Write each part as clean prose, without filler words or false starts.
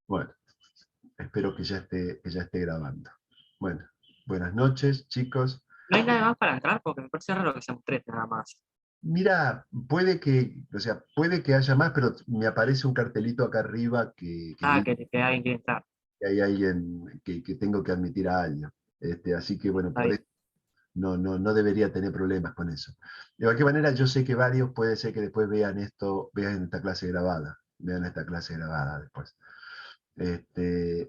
Bueno, espero que ya esté grabando. Bueno, buenas noches, chicos. No hay nada más para entrar porque me parece raro que seamos tres nada más. Mira, puede que, o sea, puede que haya más, pero me aparece un cartelito acá arriba que Ah, dice que alguien quiere entrar. que hay alguien que tengo que admitir a alguien. Así que bueno, Está por bien. eso no debería tener problemas con eso. De cualquier manera, yo sé que varios puede ser que después vean esto, vean esta clase grabada, vean esta clase grabada después.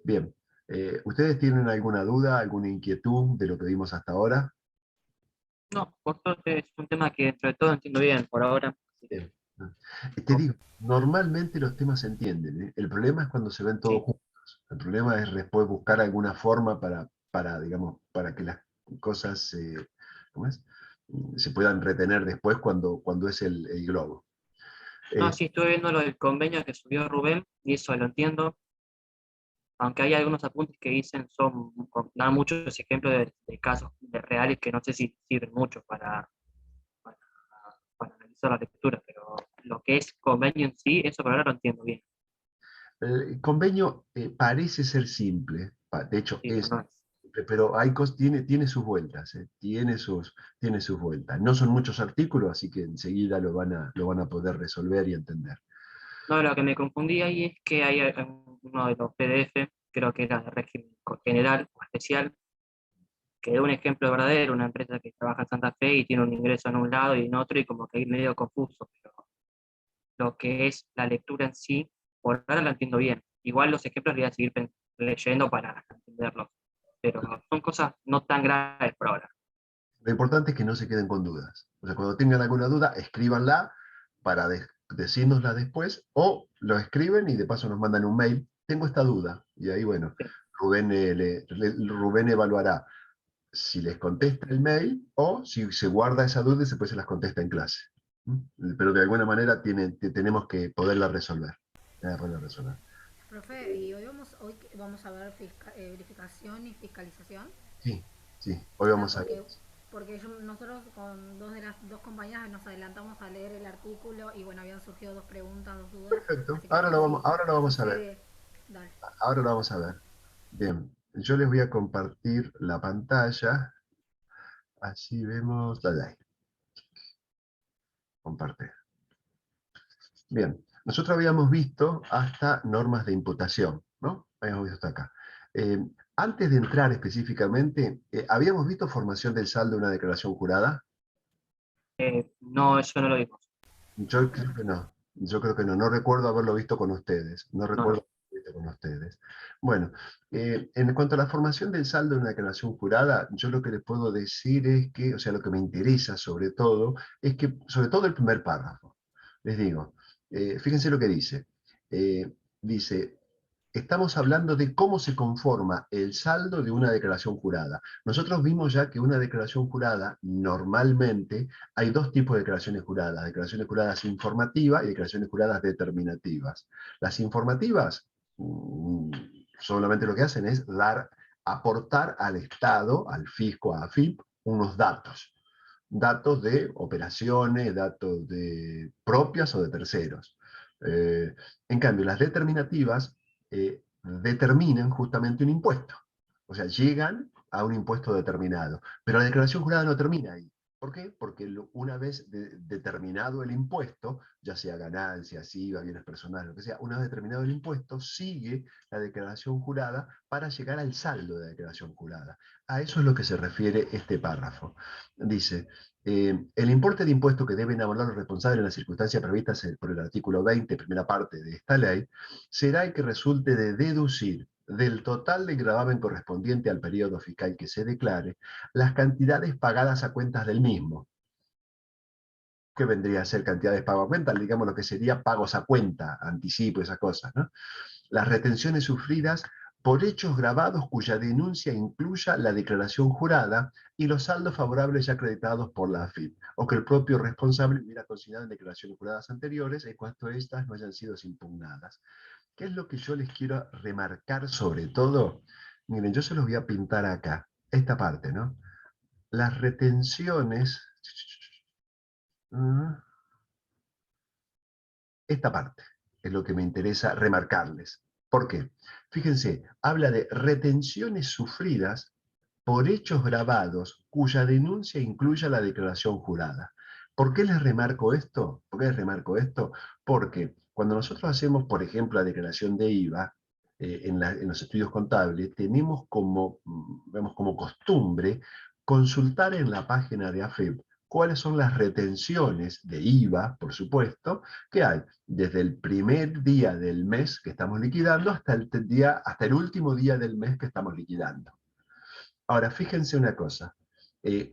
Bien, ¿ustedes tienen alguna duda, alguna inquietud de lo que vimos hasta ahora? No, por suerte es un tema que dentro de todo entiendo bien por ahora. Así que, Bien. Te no, digo, normalmente los temas se entienden, ¿eh? El problema es cuando se ven todos sí. juntos. El problema es después buscar alguna forma digamos, para que las cosas ¿cómo es? Se puedan retener después cuando es el globo. No, Eh, sí, estuve viendo lo del convenio que subió Rubén y eso lo entiendo. Aunque hay algunos apuntes que dicen, dan muchos ejemplos de casos de reales que no sé si sirven mucho para, para analizar la lectura, pero lo que es convenio en sí, eso por ahora lo entiendo bien. el convenio parece ser simple, de hecho Sí, pero es no es. simple, pero tiene sus vueltas, tiene sus vueltas. No son muchos artículos, así que enseguida lo van a poder resolver y entender. No, lo que me confundí ahí es que hay uno de los PDF, creo que era de régimen general o especial, que da un ejemplo verdadero, una empresa que trabaja en Santa Fe y tiene un ingreso en un lado y en otro, y como que ahí medio confuso, pero lo que es la lectura en sí, por ahora la entiendo bien. Igual los ejemplos los voy a seguir leyendo para entenderlos, pero son cosas no tan graves por ahora. Lo importante es que no se queden con dudas. O sea, cuando tengan alguna duda, escríbanla para decírnosla después, o lo escriben y de paso nos mandan un mail. Tengo esta duda. Y ahí, bueno, Sí. Rubén evaluará si les contesta el mail o si se guarda esa duda y después se las contesta en clase. ¿Mm? Pero de alguna manera tenemos que poderla resolver. Poderla resolver. Profe, y hoy vamos a ver verificación y fiscalización. Sí, sí, hoy Ah, vamos a ver. porque nosotros con dos de las dos compañeras nos adelantamos a leer el artículo y bueno, habían surgido dos preguntas, dos dudas, Perfecto, así que no sé si ahora lo vamos a ver. sucede. Dale. Ahora lo vamos a ver. Bien, yo les voy a compartir la pantalla. Así vemos. Dale ahí, comparte. Bien, nosotros habíamos visto hasta normas de imputación, ¿no? Habíamos visto hasta acá. Eh, Antes de entrar específicamente, ¿habíamos visto formación del saldo de una declaración jurada? No, eso no lo vimos. Yo creo que no. Yo creo que no. No recuerdo haberlo visto con ustedes. No No, no. recuerdo haberlo visto con ustedes. Bueno, en cuanto a la formación del saldo en una declaración jurada, yo lo que les puedo decir es que, o sea, lo que me interesa sobre todo, es que, sobre todo el primer párrafo, les digo, fíjense lo que dice. Dice, estamos hablando de cómo se conforma el saldo de una declaración jurada. Nosotros vimos ya que una declaración jurada, normalmente, hay dos tipos de declaraciones juradas informativas y declaraciones juradas determinativas. Las informativas mm, solamente lo que hacen es aportar al Estado, al fisco, a AFIP, unos datos de operaciones, datos de propias o de terceros. En cambio, las determinativas determinan justamente un impuesto. O sea, llegan a un impuesto determinado. Pero la declaración jurada no termina ahí. ¿Por qué? Porque una vez determinado el impuesto, ya sea ganancias, IVA, bienes personales, lo que sea, una vez determinado el impuesto, sigue la declaración jurada para llegar al saldo de la declaración jurada. A eso es lo que se refiere este párrafo. Dice, el importe de impuesto que deben abonar los responsables en las circunstancias previstas por el artículo 20, primera parte de esta ley, será el que resulte de deducir del total del gravamen correspondiente al periodo fiscal que se declare, las cantidades pagadas a cuentas del mismo. ¿Qué vendría a ser cantidades pagadas a cuenta? Digamos lo que sería pagos a cuenta, anticipo, esas cosas, ¿no? Las retenciones sufridas por hechos grabados cuya denuncia incluya la declaración jurada y los saldos favorables ya acreditados por la AFIP, o que el propio responsable hubiera consignado en declaraciones juradas anteriores en cuanto estas no hayan sido impugnadas. ¿Qué es lo que yo les quiero remarcar sobre todo? Miren, yo se los voy a pintar acá, esta parte, ¿no? Las retenciones, esta parte es lo que me interesa remarcarles. ¿Por qué? Fíjense, habla de retenciones sufridas por hechos grabados cuya denuncia incluya la declaración jurada. ¿Por qué les remarco esto? ¿Por qué les remarco esto? Porque cuando nosotros hacemos, por ejemplo, la declaración de IVA, en los estudios contables, tenemos como, vemos como costumbre consultar en la página de AFEP cuáles son las retenciones de IVA, por supuesto, que hay desde el primer día del mes que estamos liquidando hasta el último día del mes que estamos liquidando. Ahora, fíjense una cosa.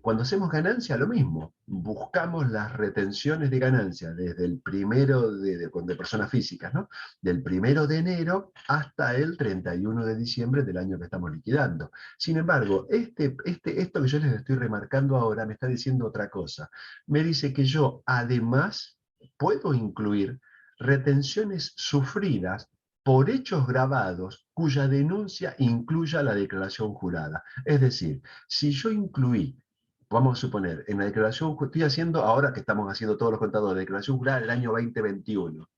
Cuando hacemos ganancia, lo mismo. Buscamos las retenciones de ganancia desde el primero de personas físicas, ¿no? Del 1 de enero hasta el 31 de diciembre del año que estamos liquidando. Sin embargo, esto que yo les estoy remarcando ahora me está diciendo otra cosa. Me dice que yo, además, puedo incluir retenciones sufridas por hechos grabados cuya denuncia incluya la declaración jurada. Es decir, si yo incluí, vamos a suponer, en la declaración, estoy haciendo, ahora que estamos haciendo todos los contadores, la declaración jurada del año 2021,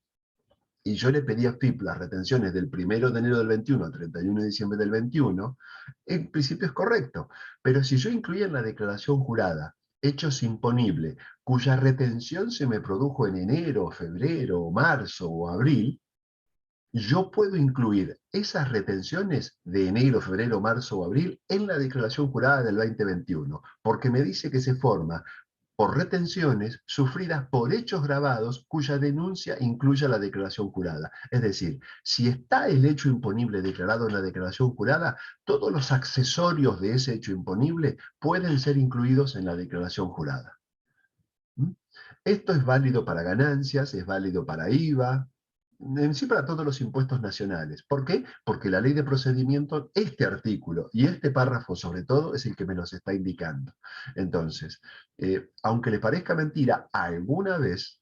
y yo le pedí a FIP las retenciones del 1 de enero del 21 al 31 de diciembre del 21, en principio es correcto. Pero si yo incluía en la declaración jurada hechos imponibles cuya retención se me produjo en enero, febrero, marzo o abril, yo puedo incluir esas retenciones de enero, febrero, marzo o abril en la declaración jurada del 2021, porque me dice que se forma por retenciones sufridas por hechos grabados cuya denuncia incluya la declaración jurada. Es decir, si está el hecho imponible declarado en la declaración jurada, todos los accesorios de ese hecho imponible pueden ser incluidos en la declaración jurada. ¿Mm? Esto es válido para ganancias, es válido para IVA, en sí para todos los impuestos nacionales. ¿Por qué? Porque la ley de procedimiento, este artículo y este párrafo sobre todo, es el que me los está indicando. Entonces, aunque le parezca mentira, alguna vez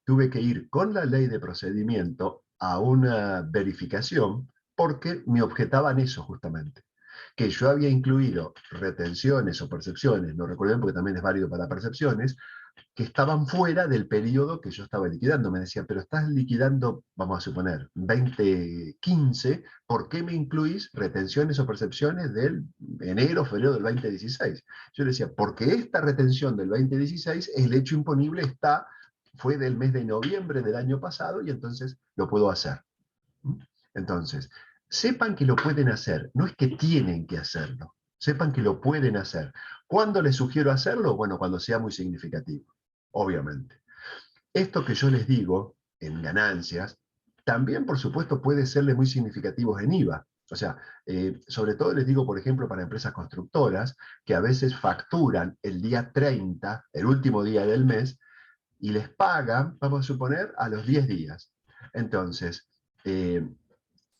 tuve que ir con la ley de procedimiento a una verificación porque me objetaban eso justamente, que yo había incluido retenciones o percepciones, no recuerdo bien porque también es válido para percepciones, que estaban fuera del periodo que yo estaba liquidando. Me decían, pero estás liquidando, vamos a suponer, 2015, ¿por qué me incluís retenciones o percepciones del enero, febrero del 2016? Yo le decía, porque esta retención del 2016, el hecho imponible fue del mes de noviembre del año pasado y entonces lo puedo hacer. Entonces, sepan que lo pueden hacer, no es que tienen que hacerlo, sepan que lo pueden hacer. ¿Cuándo les sugiero hacerlo? Bueno, cuando sea muy significativo, obviamente. Esto que yo les digo en ganancias, también por supuesto puede serle muy significativos en IVA. O sea, sobre todo les digo, por ejemplo, para empresas constructoras, que a veces facturan el día 30, el último día del mes, y les pagan, vamos a suponer, a los 10 días. Entonces,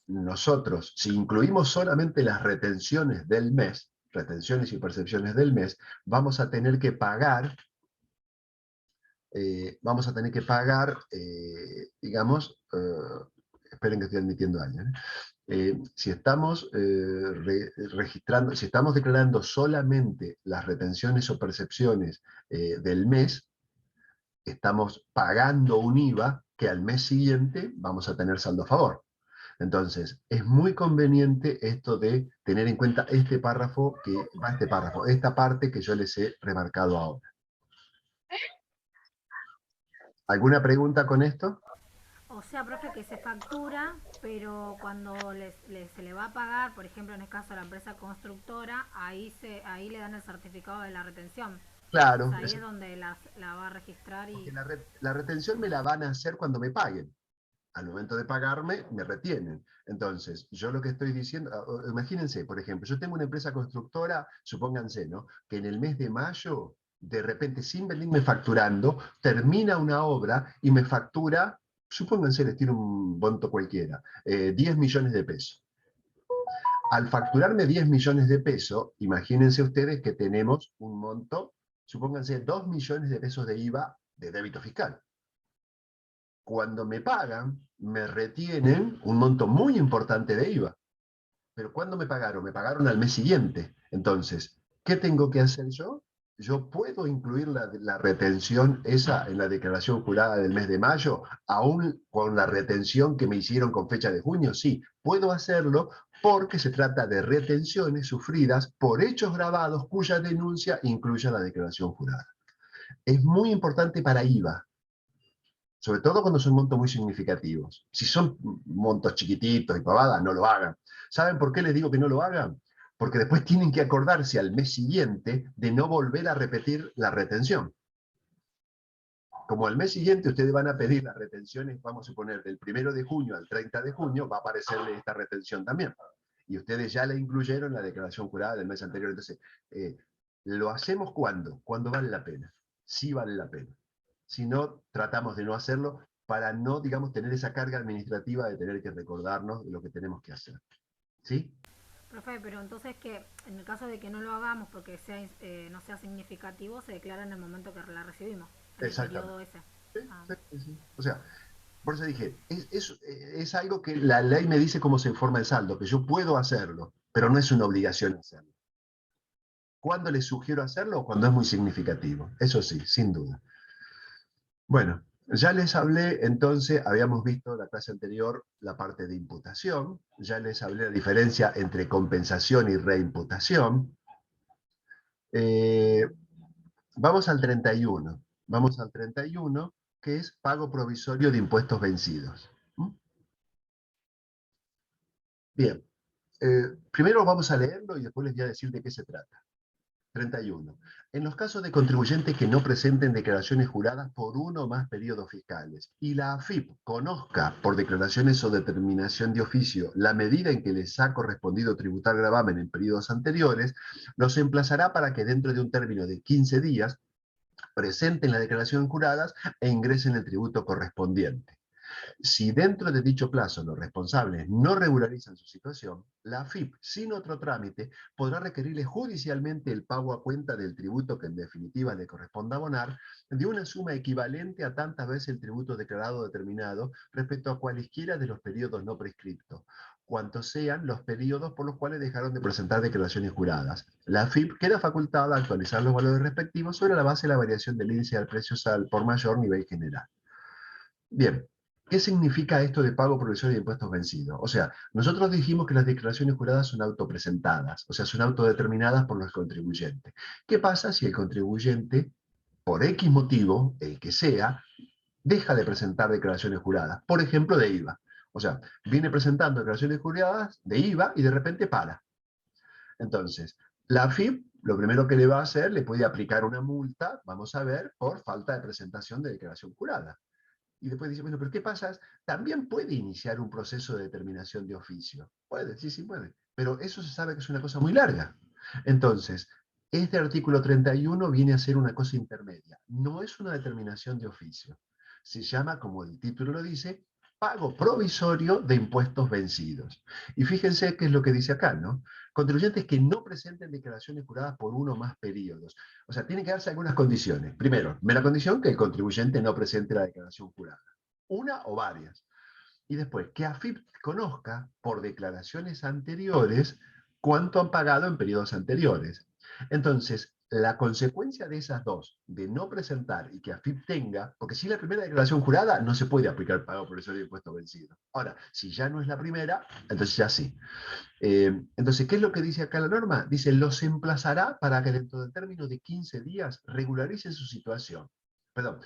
nosotros, si incluimos solamente las retenciones del mes, retenciones y percepciones del mes, vamos a tener que pagar, digamos, esperen que estoy admitiendo años, si estamos registrando, si estamos declarando solamente las retenciones o percepciones del mes, estamos pagando un IVA que al mes siguiente vamos a tener saldo a favor. Entonces, es muy conveniente esto de tener en cuenta este párrafo, esta parte que yo les he remarcado ahora. ¿Alguna pregunta con esto? O sea, profe, que se factura, pero cuando se le va a pagar, por ejemplo, en el caso de la empresa constructora, ahí le dan el certificado de la retención. O Claro, sea, ahí es donde la va a registrar porque y... la retención me la van a hacer cuando me paguen. Al momento de pagarme, me retienen. Entonces, yo lo que estoy diciendo, imagínense, por ejemplo, yo tengo una empresa constructora, supónganse, ¿no? Que en el mes de mayo, de repente, sin venirme facturando, termina una obra y me factura, supónganse, les tiro un monto cualquiera, 10 millones de pesos. Al facturarme 10 millones de pesos, imagínense ustedes que tenemos un monto, supónganse, 2 millones de pesos de IVA de débito fiscal. Cuando me pagan, me retienen un monto muy importante de IVA. Pero ¿cuándo me pagaron? Me pagaron al mes siguiente. Entonces, ¿qué tengo que hacer yo? yo puedo incluir la retención esa en la declaración jurada del mes de mayo, aún con la retención que me hicieron con fecha de junio. Sí, puedo hacerlo porque se trata de retenciones sufridas por hechos grabados cuya denuncia incluya la declaración jurada. Es muy importante para IVA, sobre todo cuando son montos muy significativos. Si son montos chiquititos y pavadas, no lo hagan. ¿Saben por qué les digo que no lo hagan? Porque después tienen que acordarse al mes siguiente de no volver a repetir la retención. Como al mes siguiente ustedes van a pedir las retenciones, vamos a suponer, del 1 de junio al 30 de junio, va a aparecerle esta retención también. Y ustedes ya la incluyeron en la declaración jurada del mes anterior. Entonces, ¿lo hacemos cuándo? Cuando vale la pena. Sí vale la pena. Si no, tratamos de no hacerlo para no, digamos, tener esa carga administrativa de tener que recordarnos de lo que tenemos que hacer. ¿Sí? Profe, pero entonces que en el caso de que no lo hagamos porque no sea significativo, se declara en el momento que la recibimos, en el periodo Exactamente. ese. Sí, Ah, sí, sí. O sea, por eso dije, es algo que la ley me dice cómo se informa el saldo, que yo puedo hacerlo, pero no es una obligación hacerlo. ¿Cuándo les sugiero hacerlo? Cuando es muy significativo. Eso sí, sin duda. Bueno, ya les hablé, entonces, habíamos visto la clase anterior la parte de imputación, ya les hablé la diferencia entre compensación y reimputación. Eh, vamos al 31. Vamos al 31, que es pago provisorio de impuestos vencidos. ¿Mm? Bien, primero vamos a leerlo y después les voy a decir de qué se trata. 31. En los casos de contribuyentes que no presenten declaraciones juradas por uno o más periodos fiscales y la AFIP conozca por declaraciones o determinación de oficio la medida en que les ha correspondido tributar gravamen en periodos anteriores, los emplazará para que dentro de un término de 15 días presenten la declaración juradas e ingresen el tributo correspondiente. Si dentro de dicho plazo los responsables no regularizan su situación, la AFIP, sin otro trámite, podrá requerirle judicialmente el pago a cuenta del tributo que en definitiva le corresponda abonar, de una suma equivalente a tantas veces el tributo declarado determinado respecto a cualesquiera de los periodos no prescriptos, cuantos sean los periodos por los cuales dejaron de presentar declaraciones juradas. La AFIP queda facultada a actualizar los valores respectivos sobre la base de la variación del índice al precio al por mayor nivel general. Bien, ¿qué significa esto de pago provisorio de impuestos vencidos? O sea, nosotros dijimos que las declaraciones juradas son autopresentadas, o sea, son autodeterminadas por los contribuyentes. ¿Qué pasa si el contribuyente, por X motivo, el que sea, deja de presentar declaraciones juradas? Por ejemplo, de IVA. O sea, viene presentando declaraciones juradas de IVA y de repente para. Entonces, la AFIP, lo primero que le va a hacer, le puede aplicar una multa, vamos a ver, por falta de presentación de declaración jurada. Y después dice, bueno, pero ¿qué pasa? También puede iniciar un proceso de determinación de oficio. Puede, sí, sí puede. Pero eso se sabe que es una cosa muy larga. Entonces, este artículo 31 viene a ser una cosa intermedia. No es una determinación de oficio. Se llama, como el título lo dice, pago provisorio de impuestos vencidos. Y fíjense qué es lo que dice acá, ¿no? Contribuyentes que no presenten declaraciones juradas por uno o más periodos. O sea, tienen que darse algunas condiciones. Primero, primera condición, que el contribuyente no presente la declaración jurada. Una o varias. Y después, que AFIP conozca por declaraciones anteriores cuánto han pagado en periodos anteriores. Entonces, la consecuencia de esas dos, de no presentar y que AFIP tenga, porque si la primera declaración jurada no se puede aplicar pago provisorio de impuesto vencido. Ahora, si ya no es la primera, entonces ya sí. Entonces, ¿qué es lo que dice acá la norma? Dice, los emplazará para que dentro del término de 15 días regularicen su situación. Perdón,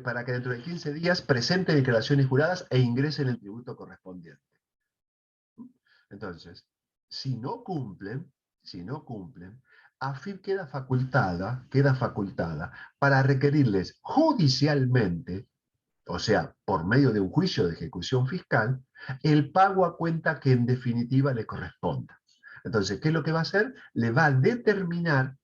para que dentro de 15 días presenten declaraciones juradas e ingresen el tributo correspondiente. Entonces, si no cumplen, AFIP queda facultada para requerirles judicialmente, o sea, por medio de un juicio de ejecución fiscal, el pago a cuenta que en definitiva le corresponda. Entonces, ¿qué es lo que va a hacer? Le va a determinar,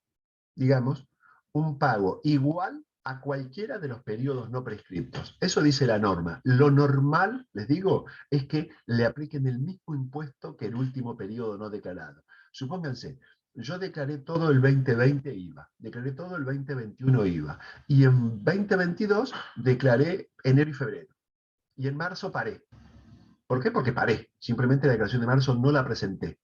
digamos, un pago igual a cualquiera de los periodos no prescriptos. Eso dice la norma. Lo normal, les digo, es que le apliquen el mismo impuesto que el último periodo no declarado. Supónganse, yo declaré todo el 2020 IVA, declaré todo el 2021 IVA, y en 2022 declaré enero y febrero, y en marzo paré. ¿Por qué? Porque paré. Simplemente la declaración de marzo no la presenté.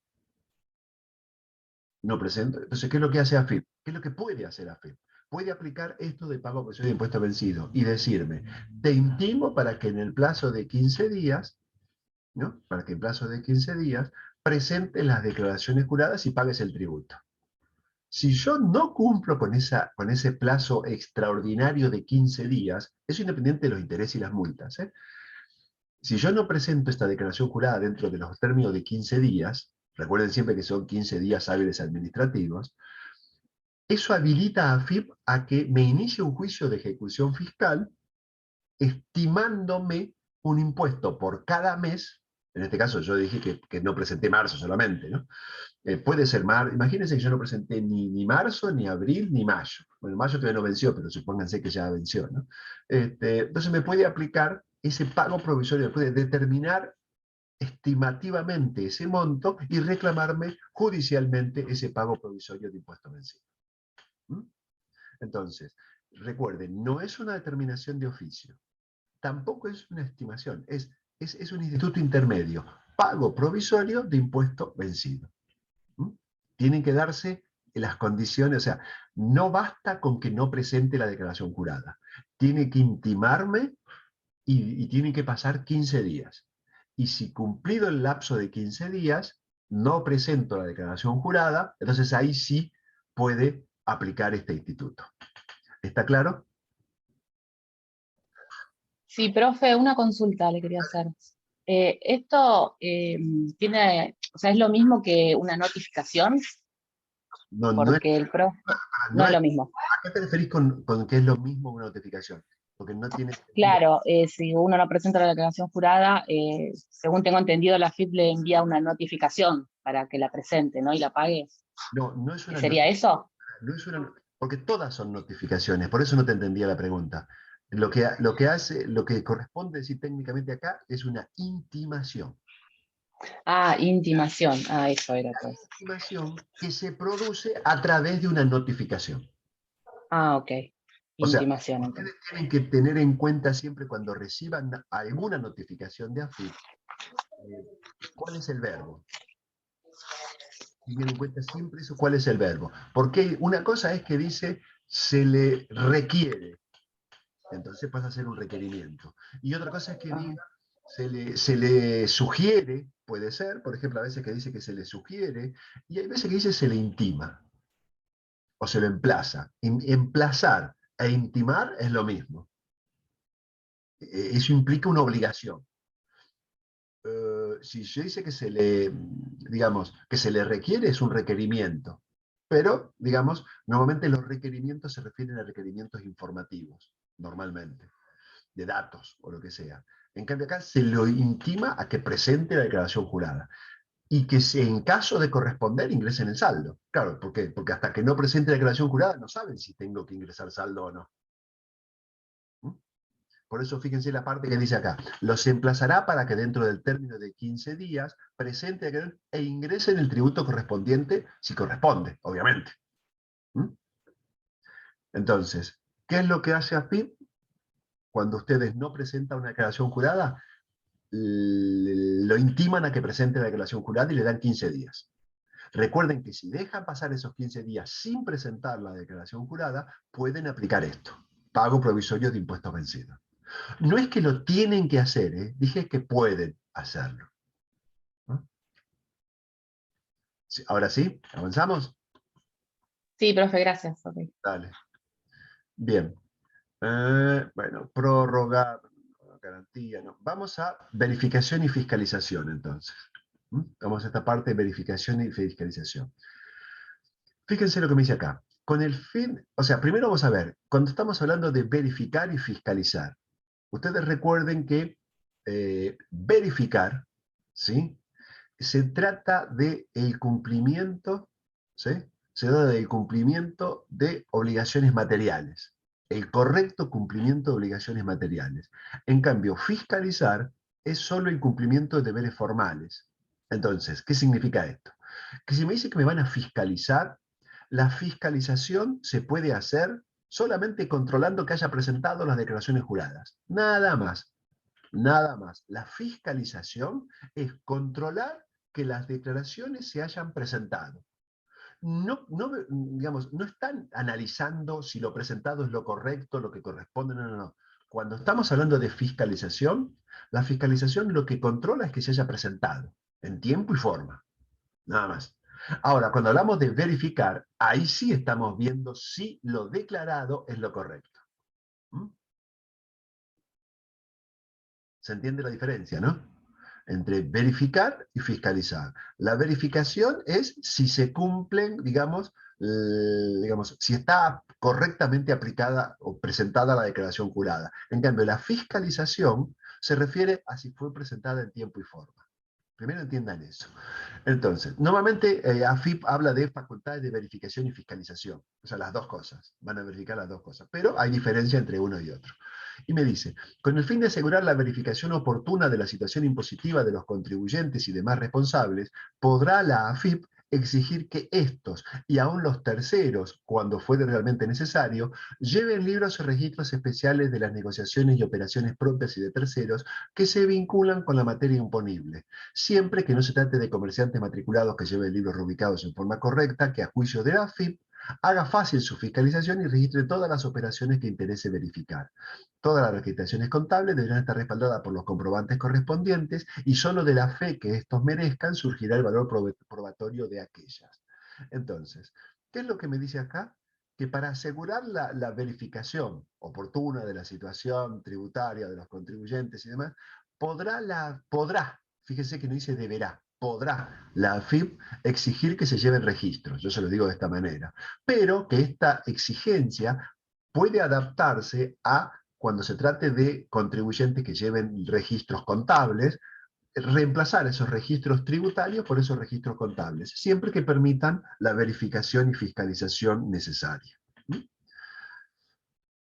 No presento. Entonces, ¿qué es lo que hace AFIP? ¿Qué es lo que puede hacer AFIP? puede aplicar esto de pago provisorio de impuesto vencido y decirme, te intimo para que en el plazo de 15 días, ¿no? Para que en plazo de 15 días presentes las declaraciones juradas y pagues el tributo. Si yo no cumplo con ese plazo extraordinario de 15 días, eso independiente de los intereses y las multas, ¿eh? Si yo no presento esta declaración jurada dentro de los términos de 15 días, recuerden siempre que son 15 días hábiles administrativos, eso habilita a AFIP a que me inicie un juicio de ejecución fiscal estimándome un impuesto por cada mes. En este caso yo dije que no presenté marzo solamente, ¿no? Puede ser marzo, imagínense que yo no presenté ni marzo, ni abril, ni mayo. Bueno, mayo todavía no venció, pero supónganse que ya venció, ¿no? Entonces me puede aplicar ese pago provisorio, puede determinar estimativamente ese monto y reclamarme judicialmente ese pago provisorio de impuesto vencido. ¿Mm? Entonces, recuerden, no es una determinación de oficio, tampoco es una estimación, es un instituto intermedio, pago provisorio de impuesto vencido. ¿Mm? Tienen que darse las condiciones, o sea, no basta con que no presente la declaración jurada, tiene que intimarme y tienen que pasar 15 días. Y si cumplido el lapso de 15 días, no presento la declaración jurada, entonces ahí sí puede aplicar este instituto. ¿Está claro? Sí, profe, una consulta le quería hacer. Esto tiene, o sea, es lo mismo que una notificación, No, no es, porque el profe no no es es, lo mismo. ¿a qué te referís con que es lo mismo una notificación? Porque no tiene sentido. Claro, si uno no presenta la declaración jurada, según tengo entendido, la FIP le envía una notificación para que la presente, ¿no? Y la pague. No, no es una ¿Sería eso? no es una, porque todas son notificaciones, por eso no te entendía la pregunta. Lo que corresponde decir técnicamente acá es una intimación. Ah, intimación. Ah, eso era todo. Intimación que se produce a través de una notificación. Ah, ok. O sea, Intimación, ustedes entonces. tienen que tener en cuenta siempre cuando reciban alguna notificación de AFIP, cuál es el verbo. Tengan en cuenta siempre eso, cuál es el verbo. Porque una cosa es que dice se le requiere, entonces pasa a ser un requerimiento. Y otra cosa es que Ah, diga se le sugiere, puede ser, por ejemplo, a veces que dice que se le sugiere, y hay veces que dice se le intima, o se lo emplaza. Emplazar e intimar es lo mismo. Eso implica una obligación. Si se dice que se le, digamos, que se le requiere, es un requerimiento. Pero, digamos, normalmente los requerimientos se refieren a requerimientos informativos, normalmente, de datos o lo que sea. En cambio acá se lo intima a que presente la declaración jurada y que en caso de corresponder ingresen el saldo. Claro, ¿por qué? Porque hasta que no presente la declaración jurada no saben si tengo que ingresar saldo o no. ¿Mm? Por eso fíjense la parte que dice acá. Los emplazará para que dentro del término de 15 días presente e ingresen el tributo correspondiente, si corresponde, obviamente. ¿Mm? Entonces, ¿qué es lo que hace AFIP cuando ustedes no presentan una declaración jurada? Lo intiman a que presente la declaración jurada y le dan 15 días. Recuerden que si dejan pasar esos 15 días sin presentar la declaración jurada, pueden aplicar esto, pago provisorio de impuestos vencidos. No es que lo tienen que hacer, ¿eh? Dije que pueden hacerlo. ¿No? Sí, ahora sí, ¿avanzamos? sí, profe, gracias. Ok. Dale. Bien. Bueno, prórroga, garantía, no. Vamos a verificación y fiscalización, entonces. Vamos a esta parte de verificación y fiscalización. Fíjense lo que me dice acá. Con el fin, o sea, primero vamos a ver, cuando estamos hablando de verificar y fiscalizar, ustedes recuerden que verificar, ¿sí? Se trata del cumplimiento, ¿sí? Se trata del cumplimiento de obligaciones materiales, el correcto cumplimiento de obligaciones materiales. En cambio, fiscalizar es solo el cumplimiento de deberes formales. Entonces, ¿qué significa esto? Que si me dice que me van a fiscalizar, la fiscalización se puede hacer solamente controlando que haya presentado las declaraciones juradas. Nada más. Nada más. La fiscalización es controlar que las declaraciones se hayan presentado. digamos, no están analizando si lo presentado es lo correcto, lo que corresponde, no, no, no. Cuando estamos hablando de fiscalización, la fiscalización lo que controla es que se haya presentado en tiempo y forma, nada más. Ahora, cuando hablamos de verificar, ahí sí estamos viendo si lo declarado es lo correcto. ¿Mm? ¿Se entiende la diferencia, no? Entre verificar y fiscalizar. La verificación es si se cumplen, digamos, si está correctamente aplicada o presentada la declaración jurada. En cambio, la fiscalización se refiere a si fue presentada en tiempo y forma. Primero entiendan eso. Entonces, normalmente AFIP habla de facultades de verificación y fiscalización. O sea, las dos cosas. Van a verificar las dos cosas. Pero hay diferencia entre uno y otro. Y me dice, con el fin de asegurar la verificación oportuna de la situación impositiva de los contribuyentes y demás responsables, podrá la AFIP exigir que estos, y aún los terceros, cuando fuere realmente necesario, lleven libros o registros especiales de las negociaciones y operaciones propias y de terceros que se vinculan con la materia imponible, siempre que no se trate de comerciantes matriculados que lleven libros rubricados en forma correcta, que a juicio de la AFIP haga fácil su fiscalización y registre todas las operaciones que interese verificar. Todas las registraciones contables deberán estar respaldadas por los comprobantes correspondientes y solo de la fe que estos merezcan surgirá el valor probatorio de aquellas. Entonces, ¿qué es lo que me dice acá? Que para asegurar la verificación oportuna de la situación tributaria de los contribuyentes y demás, podrá, fíjese que no dice deberá, podrá la AFIP exigir que se lleven registros, yo se lo digo de esta manera, pero que esta exigencia puede adaptarse a cuando se trate de contribuyentes que lleven registros contables, reemplazar esos registros tributarios por esos registros contables, siempre que permitan la verificación y fiscalización necesaria.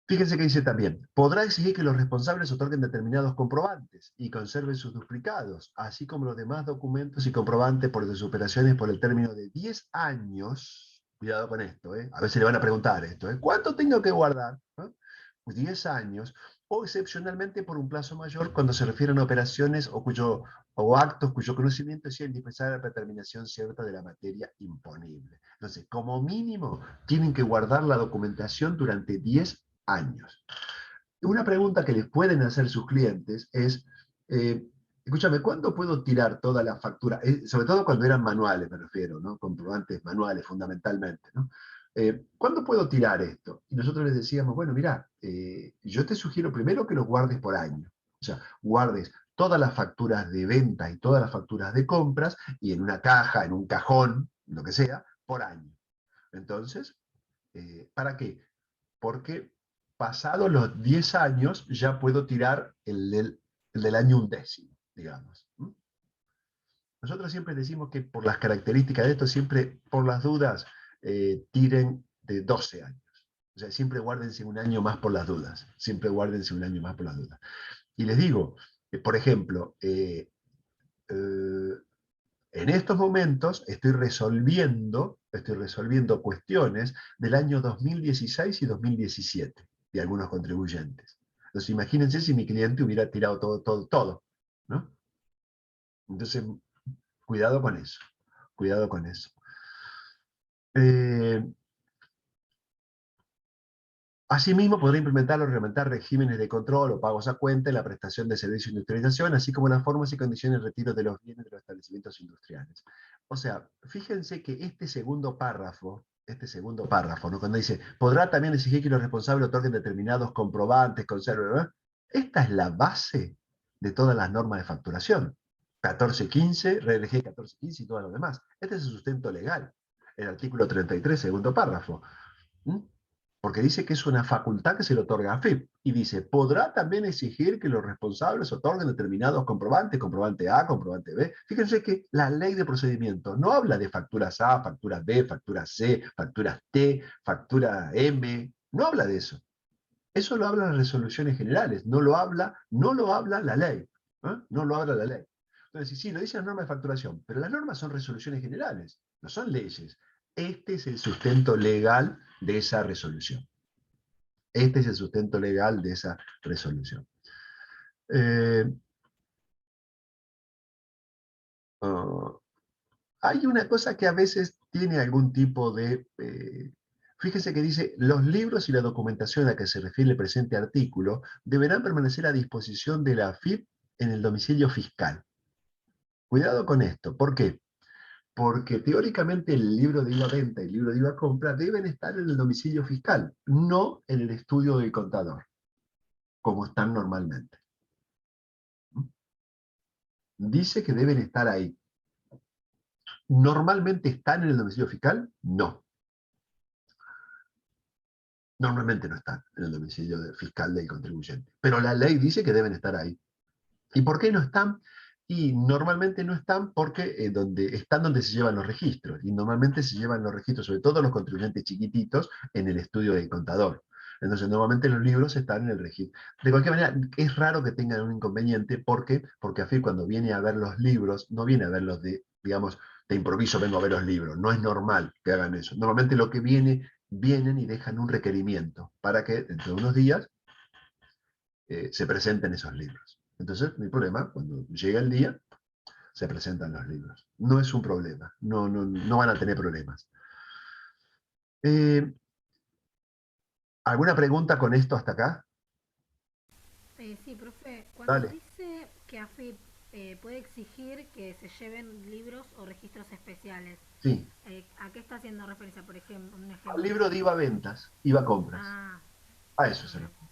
Fíjense que dice también, podrá exigir que los responsables otorguen determinados comprobantes y conserven sus duplicados, así como los demás documentos y comprobantes por sus operaciones por el término de 10 años. Cuidado con esto, a veces le van a preguntar esto, ¿cuánto tengo que guardar? 10 años, o excepcionalmente por un plazo mayor cuando se refieren a operaciones o actos cuyo conocimiento sea indispensable a la determinación cierta de la materia imponible. Entonces, como mínimo, tienen que guardar la documentación durante 10 años. Una pregunta que les pueden hacer sus clientes es, escúchame, ¿cuándo puedo tirar toda la factura? Sobre todo cuando eran manuales, me refiero, ¿no? Comprobantes manuales, fundamentalmente, ¿no? ¿Cuándo puedo tirar esto? Y nosotros les decíamos, bueno, mira, yo te sugiero primero que los guardes por año. O sea, guardes todas las facturas de venta y todas las facturas de compras, y en una caja, en un cajón, lo que sea, por año. Entonces, ¿para qué? Porque pasados los 10 años ya puedo tirar el del año 11º, digamos. Nosotros siempre decimos que por las características de esto, siempre por las dudas, tiren de 12 años. O sea, siempre guárdense un año más por las dudas. Siempre guárdense un año más por las dudas. Y les digo, por ejemplo, en estos momentos estoy resolviendo cuestiones del año 2016 y 2017 de algunos contribuyentes. Entonces imagínense si mi cliente hubiera tirado todo, ¿no? Entonces, cuidado con eso, cuidado con eso. Asimismo, podrá implementar o reglamentar regímenes de control o pagos a cuenta en la prestación de servicios de industrialización, así como las formas y condiciones de retiro de los bienes de los establecimientos industriales. O sea, fíjense que este segundo párrafo, ¿no? Cuando dice, podrá también exigir que los responsables otorguen determinados comprobantes, conserven, ¿no? Esta es la base de todas las normas de facturación. 1415, RLG 1415 y todo lo demás. Este es el sustento legal. El artículo 33, segundo párrafo. Porque dice que es una facultad que se le otorga a AFIP. Y dice, podrá también exigir que los responsables otorguen determinados comprobantes, comprobante A, comprobante B. Fíjense que la ley de procedimiento no habla de facturas A, facturas B, facturas C, facturas T, factura M. No habla de eso. Eso lo hablan las resoluciones generales. No lo habla la ley. No lo habla la ley. Entonces, sí, lo dice la norma de facturación, pero las normas son resoluciones generales, no son leyes. Este es el sustento legal de esa resolución. Este es el sustento legal de esa resolución. Hay una cosa que a veces tiene algún tipo de... fíjese que dice, los libros y la documentación a la que se refiere el presente artículo deberán permanecer a disposición de la AFIP en el domicilio fiscal. Cuidado con esto. ¿Por qué? Porque teóricamente el libro de IVA-venta y el libro de IVA-compra deben estar en el domicilio fiscal, no en el estudio del contador, como están normalmente. Dice que deben estar ahí. ¿Normalmente están en el domicilio fiscal? No. Normalmente no están en el domicilio fiscal del contribuyente. Pero la ley dice que deben estar ahí. ¿Y por qué no están? Y normalmente no están porque están donde se llevan los registros. Y normalmente se llevan los registros, sobre todo los contribuyentes chiquititos, en el estudio del contador. Entonces, normalmente los libros están en el registro. De cualquier manera, es raro que tengan un inconveniente. ¿Por qué? Porque AFIP cuando viene a ver los libros, no viene a verlos de, digamos, de improviso vengo a ver los libros. No es normal que hagan eso. Normalmente lo que vienen y dejan un requerimiento para que dentro de unos días se presenten esos libros. Entonces, no hay problema, cuando llega el día, se presentan los libros. No es un problema, no van a tener problemas. ¿Alguna pregunta con esto hasta acá? Sí, profe, cuando Dale. dice que AFIP puede exigir que se lleven libros o registros especiales, Sí. ¿a qué está haciendo referencia, por ejemplo? Un Al ejemplo. libro de IVA ventas, IVA compras. Ah, A eso se refiere.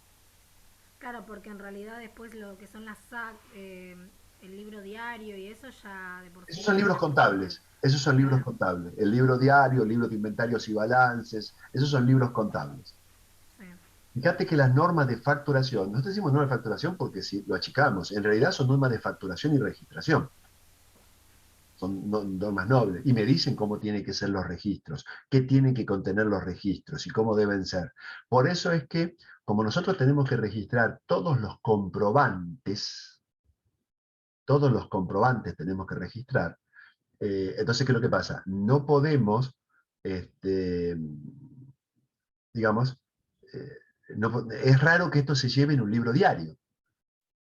claro, porque en realidad después lo que son las SAC, el libro diario y eso ya de por sí... Esos son libros contables. Esos son libros Claro, contables. El libro diario, el libro de inventarios y balances, esos son libros contables. sí, Fíjate que las normas de facturación, nosotros decimos normas de facturación porque si lo achicamos, en realidad son normas de facturación y registración. Son normas nobles, y me dicen cómo tienen que ser los registros, qué tienen que contener los registros y cómo deben ser. Por eso es que, como nosotros tenemos que registrar todos los comprobantes tenemos que registrar, entonces, ¿qué es lo que pasa? No podemos, digamos, es raro que esto se lleve en un libro diario.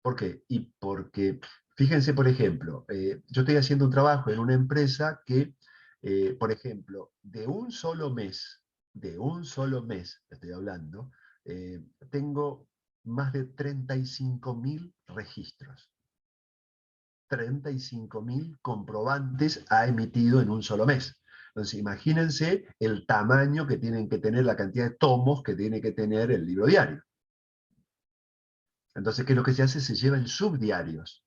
¿Por qué? Y porque, fíjense, por ejemplo, yo estoy haciendo un trabajo en una empresa que, por ejemplo, de un solo mes, estoy hablando, tengo más de 35.000 registros. 35.000 comprobantes ha emitido en un solo mes. Entonces, imagínense el tamaño que tienen que tener, la cantidad de tomos que tiene que tener el libro diario. Entonces, ¿qué es lo que se hace? Se llevan subdiarios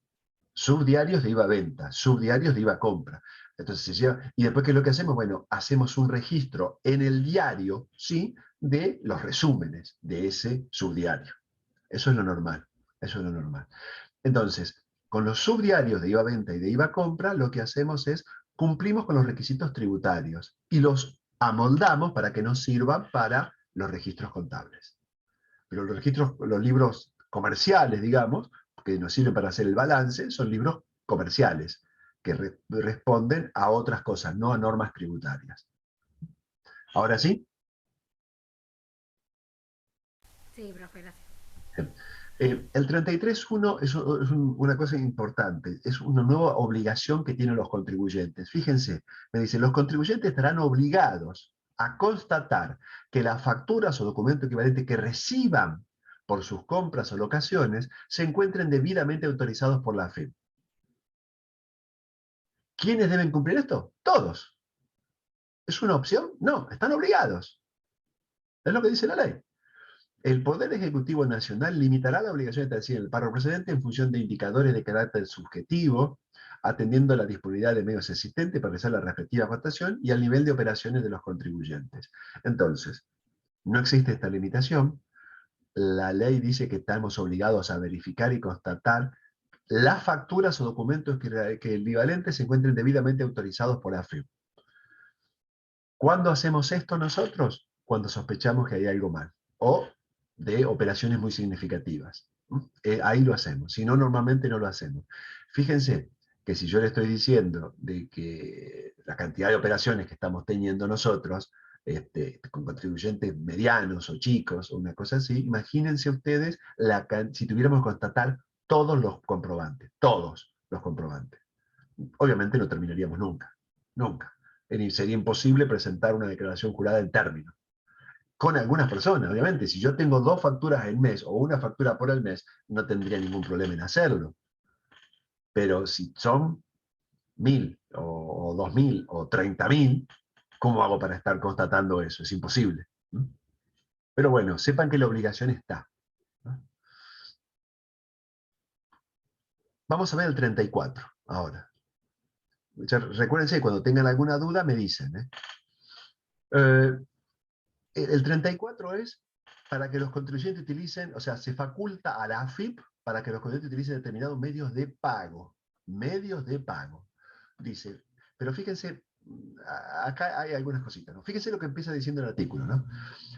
de IVA-venta, subdiarios de IVA-compra. Entonces se lleva, y después, ¿qué es lo que hacemos? Bueno, hacemos un registro en el diario, ¿sí?, de los resúmenes de ese subdiario. Eso es lo normal, eso es lo normal. Entonces, con los subdiarios de IVA-venta y de IVA-compra, lo que hacemos es, cumplimos con los requisitos tributarios y los amoldamos para que nos sirvan para los registros contables. Pero los registros, los libros comerciales, digamos, que nos sirven para hacer el balance, son libros comerciales, que responden a otras cosas, no a normas tributarias. ¿Ahora sí? sí, profe, gracias. El 33.1 es una cosa importante, es una nueva obligación que tienen los contribuyentes. Fíjense, me dice, los contribuyentes estarán obligados a constatar que las facturas o documento equivalente que reciban por sus compras o locaciones se encuentren debidamente autorizados por la AFIP. ¿Quiénes deben cumplir esto? Todos. ¿Es una opción? No, están obligados. Es lo que dice la ley. El Poder Ejecutivo Nacional limitará la obligación de decir en el párrafo precedente en función de indicadores de carácter subjetivo, atendiendo a la disponibilidad de medios existentes para realizar la respectiva votación y al nivel de operaciones de los contribuyentes. Entonces, no existe esta limitación. La ley dice que estamos obligados a verificar y constatar las facturas o documentos que el equivalente se encuentren debidamente autorizados por la AFIP. ¿Cuándo hacemos esto nosotros? Cuando sospechamos que hay algo mal, o de operaciones muy significativas. Ahí lo hacemos, si no, normalmente no lo hacemos. Fíjense que si yo le estoy diciendo de que la cantidad de operaciones que estamos teniendo nosotros, con contribuyentes medianos o chicos, o una cosa así, imagínense ustedes si tuviéramos que constatar todos los comprobantes, todos los comprobantes. Obviamente no terminaríamos nunca, nunca. Sería imposible presentar una declaración jurada en términos. Con algunas personas, obviamente, si yo tengo 2 facturas al mes o una factura por el mes, no tendría ningún problema en hacerlo. Pero si son 1000 o 2000 o 30.000, ¿cómo hago para estar constatando eso? Es imposible. Pero bueno, sepan que la obligación está. Vamos a ver el 34 ahora. Recuérdense, cuando tengan alguna duda me dicen. El 34 es para que los contribuyentes utilicen, o sea, se faculta a la AFIP para que los contribuyentes utilicen determinados medios de pago. Medios de pago. Dice, pero fíjense, acá hay algunas cositas, ¿no? Fíjense lo que empieza diciendo el artículo, ¿no?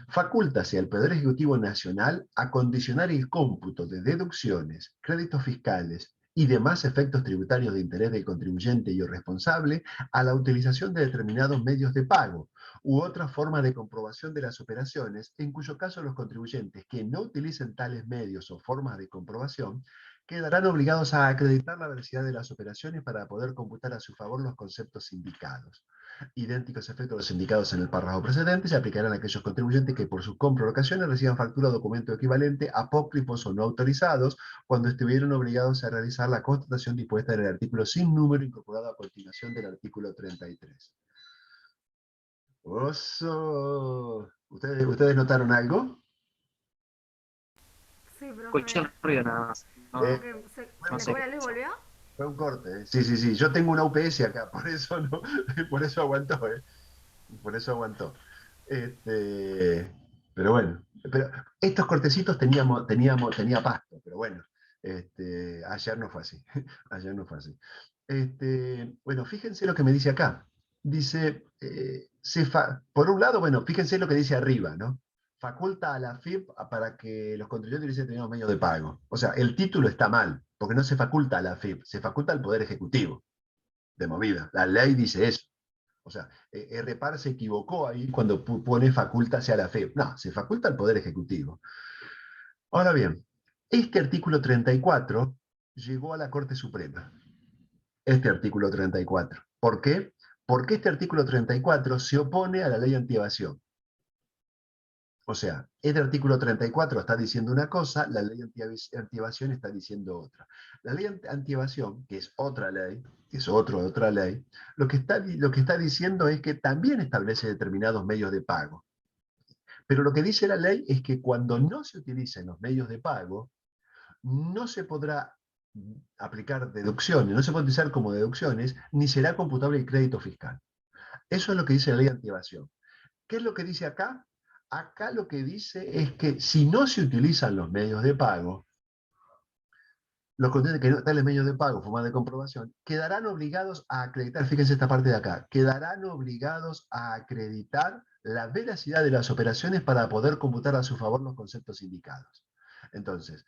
Facúltase al Poder Ejecutivo Nacional a condicionar el cómputo de deducciones, créditos fiscales y demás efectos tributarios de interés del contribuyente y o responsable a la utilización de determinados medios de pago u otra forma de comprobación de las operaciones, en cuyo caso los contribuyentes que no utilicen tales medios o formas de comprobación quedarán obligados a acreditar la veracidad de las operaciones para poder computar a su favor los conceptos indicados. Idénticos efectos los indicados en el párrafo precedente se aplicarán a aquellos contribuyentes que por sus compras o ocasiones reciban factura o documento equivalente, apócrifos o no autorizados, cuando estuvieron obligados a realizar la constatación dispuesta en el artículo sin número incorporado a continuación del artículo 33. ¡Oso! ¿Ustedes notaron algo? Sí, Escuché profe. el ruido nada más. Como No, que no le sé fue qué la luz, pasó. ¿volvió? Fue un corte, ¿eh? Sí, sí, sí. Yo tengo una UPS acá, por eso no, por eso aguantó, ¿eh? Por eso aguantó. Este, pero bueno, pero estos cortecitos tenía pasto, pero bueno, ayer no fue así. Ayer no fue así. Bueno, fíjense lo que me dice acá. Dice, por un lado, bueno, fíjense lo que dice arriba, ¿no? Faculta a la FIP para que los contribuyentes utilicen determinados medios de pago. O sea, el título está mal, porque no se faculta a la FIP, se faculta al Poder Ejecutivo, de movida. La ley dice eso. O sea, RPAR se equivocó ahí cuando pone faculta hacia la FIP. No, se faculta al Poder Ejecutivo. Ahora bien, este artículo 34 llegó a la Corte Suprema. Este artículo 34. ¿Por qué? Porque este artículo 34 se opone a la ley antievasión. O sea, este artículo 34 está diciendo una cosa, la ley antievasión está diciendo otra. La ley antievasión, que es otra ley, que es otra ley, lo que está diciendo es que también establece determinados medios de pago. Pero lo que dice la ley es que cuando no se utilicen los medios de pago, no se podrá aplicar deducciones, no se puede utilizar como deducciones, ni será computable el crédito fiscal. Eso es lo que dice la ley antievasión. ¿Qué es lo que dice acá? Acá lo que dice es que si no se utilizan los medios de pago, los contribuyentes que no tales medios de pago, forma de comprobación, quedarán obligados a acreditar, fíjense esta parte de acá, quedarán obligados a acreditar la veracidad de las operaciones para poder computar a su favor los conceptos indicados. Entonces,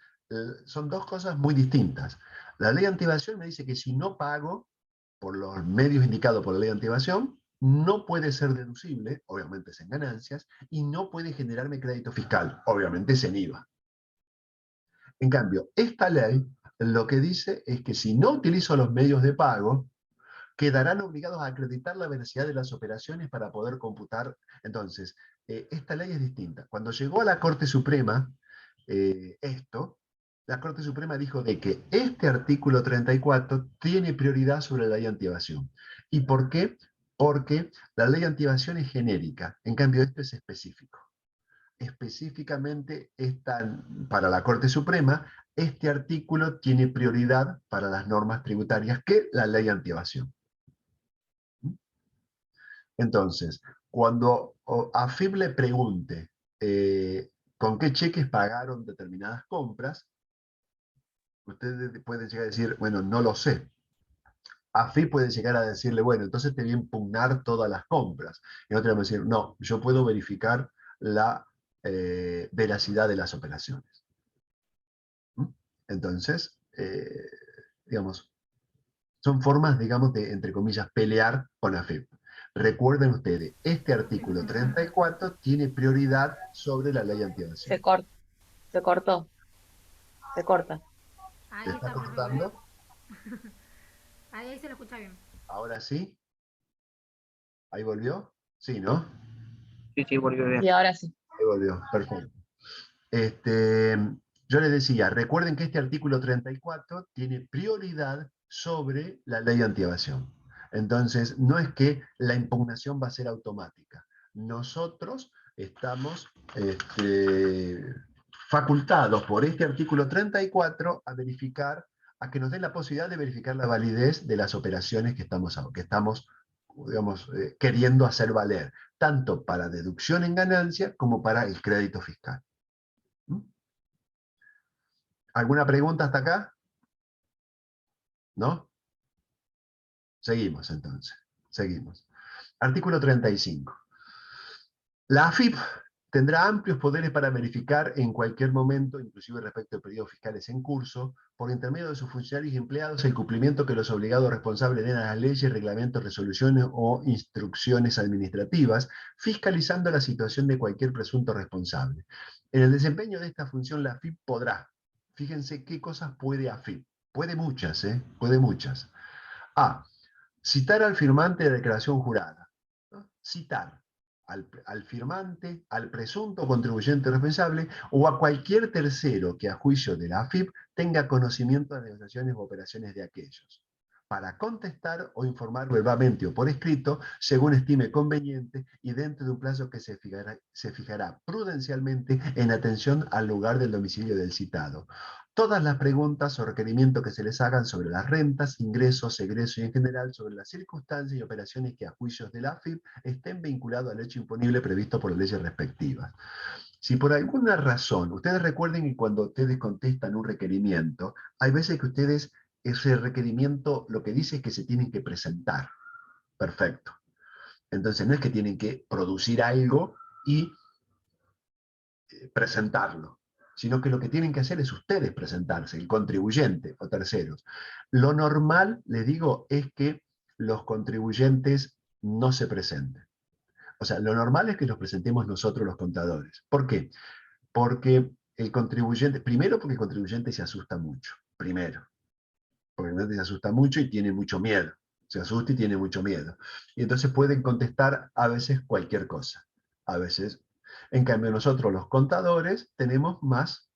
son dos cosas muy distintas. La ley antievasión me dice que si no pago por los medios indicados por la ley antievasión, no puede ser deducible, obviamente es en ganancias, y no puede generarme crédito fiscal, obviamente es en IVA. En cambio, esta ley lo que dice es que si no utilizo los medios de pago, quedarán obligados a acreditar la veracidad de las operaciones para poder computar. Entonces, esta ley es distinta. Cuando llegó a la Corte Suprema, la Corte Suprema dijo de que este artículo 34 tiene prioridad sobre la ley antievasión. ¿Y por qué? Porque la ley antievasión es genérica, en cambio esto es específico. Específicamente para la Corte Suprema, este artículo tiene prioridad para las normas tributarias que la ley antievasión. Entonces, cuando AFIP le pregunte con qué cheques pagaron determinadas compras, ustedes pueden llegar a decir, bueno, no lo sé. AFIP puede llegar a decirle, bueno, entonces te voy a impugnar todas las compras. Y otro va a decir, no, yo puedo verificar la veracidad de las operaciones. Entonces, digamos, son formas, digamos, de, entre comillas, pelear con AFIP. Recuerden ustedes, este artículo 34 tiene prioridad sobre la ley antievasión. Se cortó, se corta. ¿Se Ahí está está, profe, volvió. cortando? Ahí se lo escucha bien. Ahora sí. ¿Ahí volvió? Sí, ¿no? Sí, sí, volvió bien. Y ahora sí. Ahí volvió, perfecto. Este, yo les decía, recuerden que este artículo 34 tiene prioridad sobre la ley antievasión. Entonces, no es que la impugnación va a ser automática. Nosotros estamos facultados por este artículo 34 a verificar, a que nos den la posibilidad de verificar la validez de las operaciones que estamos digamos, queriendo hacer valer, tanto para deducción en ganancia como para el crédito fiscal. ¿Mm? ¿Alguna pregunta hasta acá? ¿No? Seguimos entonces. Seguimos. Artículo 35. La AFIP tendrá amplios poderes para verificar en cualquier momento, inclusive respecto de periodos fiscales en curso, por intermedio de sus funcionarios y empleados, el cumplimiento que los obligados responsables den a las leyes, reglamentos, resoluciones o instrucciones administrativas, fiscalizando la situación de cualquier presunto responsable. En el desempeño de esta función, la AFIP podrá, fíjense qué cosas puede AFIP, puede muchas, puede muchas. A. Citar al firmante de declaración jurada. ¿No? Citar al firmante, al presunto contribuyente responsable o a cualquier tercero que a juicio de la AFIP tenga conocimiento de las negociaciones o operaciones de aquellos, para contestar o informar verbalmente o por escrito, según estime conveniente y dentro de un plazo que se fijará prudencialmente en atención al lugar del domicilio del citado. Todas las preguntas o requerimientos que se les hagan sobre las rentas, ingresos, egresos y en general sobre las circunstancias y operaciones que a juicios de la AFIP estén vinculados al hecho imponible previsto por las leyes respectivas. Si por alguna razón, ustedes recuerden que cuando ustedes contestan un requerimiento, hay veces que ustedes, ese requerimiento lo que dice es que se tienen que presentar. Perfecto. Entonces no es que tienen que producir algo y presentarlo, sino que lo que tienen que hacer es ustedes presentarse, el contribuyente o terceros. Lo normal, les digo, es que los contribuyentes no se presenten. O sea, lo normal es que los presentemos nosotros los contadores. ¿Por qué? Porque el contribuyente, primero porque el contribuyente se asusta mucho, primero. Porque el contribuyente se asusta mucho y tiene mucho miedo. Se asusta y tiene mucho miedo. Y entonces pueden contestar a veces cualquier cosa. A veces, en cambio nosotros los contadores tenemos más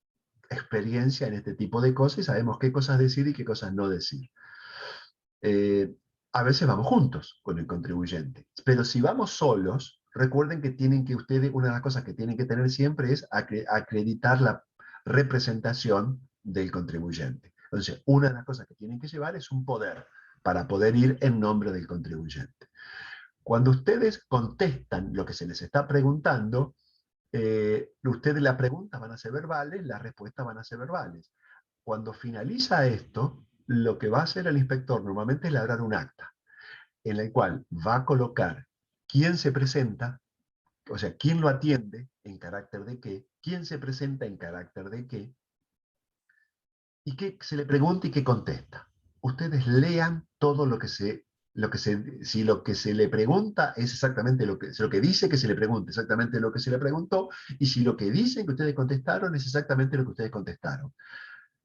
experiencia en este tipo de cosas y sabemos qué cosas decir y qué cosas no decir. A veces vamos juntos con el contribuyente, pero si vamos solos, recuerden que tienen que ustedes, una de las cosas que tienen que tener siempre es acreditar la representación del contribuyente. Entonces, una de las cosas que tienen que llevar es un poder para poder ir en nombre del contribuyente. Cuando ustedes contestan lo que se les está preguntando, ustedes las preguntas van a ser verbales, las respuestas van a ser verbales. Cuando finaliza esto, lo que va a hacer el inspector normalmente es elaborar un acta, en el cual va a colocar quién se presenta, o sea, quién lo atiende, en carácter de qué, quién se presenta en carácter de qué, y qué se le pregunta y qué contesta. Ustedes lean todo si lo que se le pregunta es exactamente lo que dice que se le pregunte, exactamente lo que se le preguntó, y si lo que dicen que ustedes contestaron es exactamente lo que ustedes contestaron.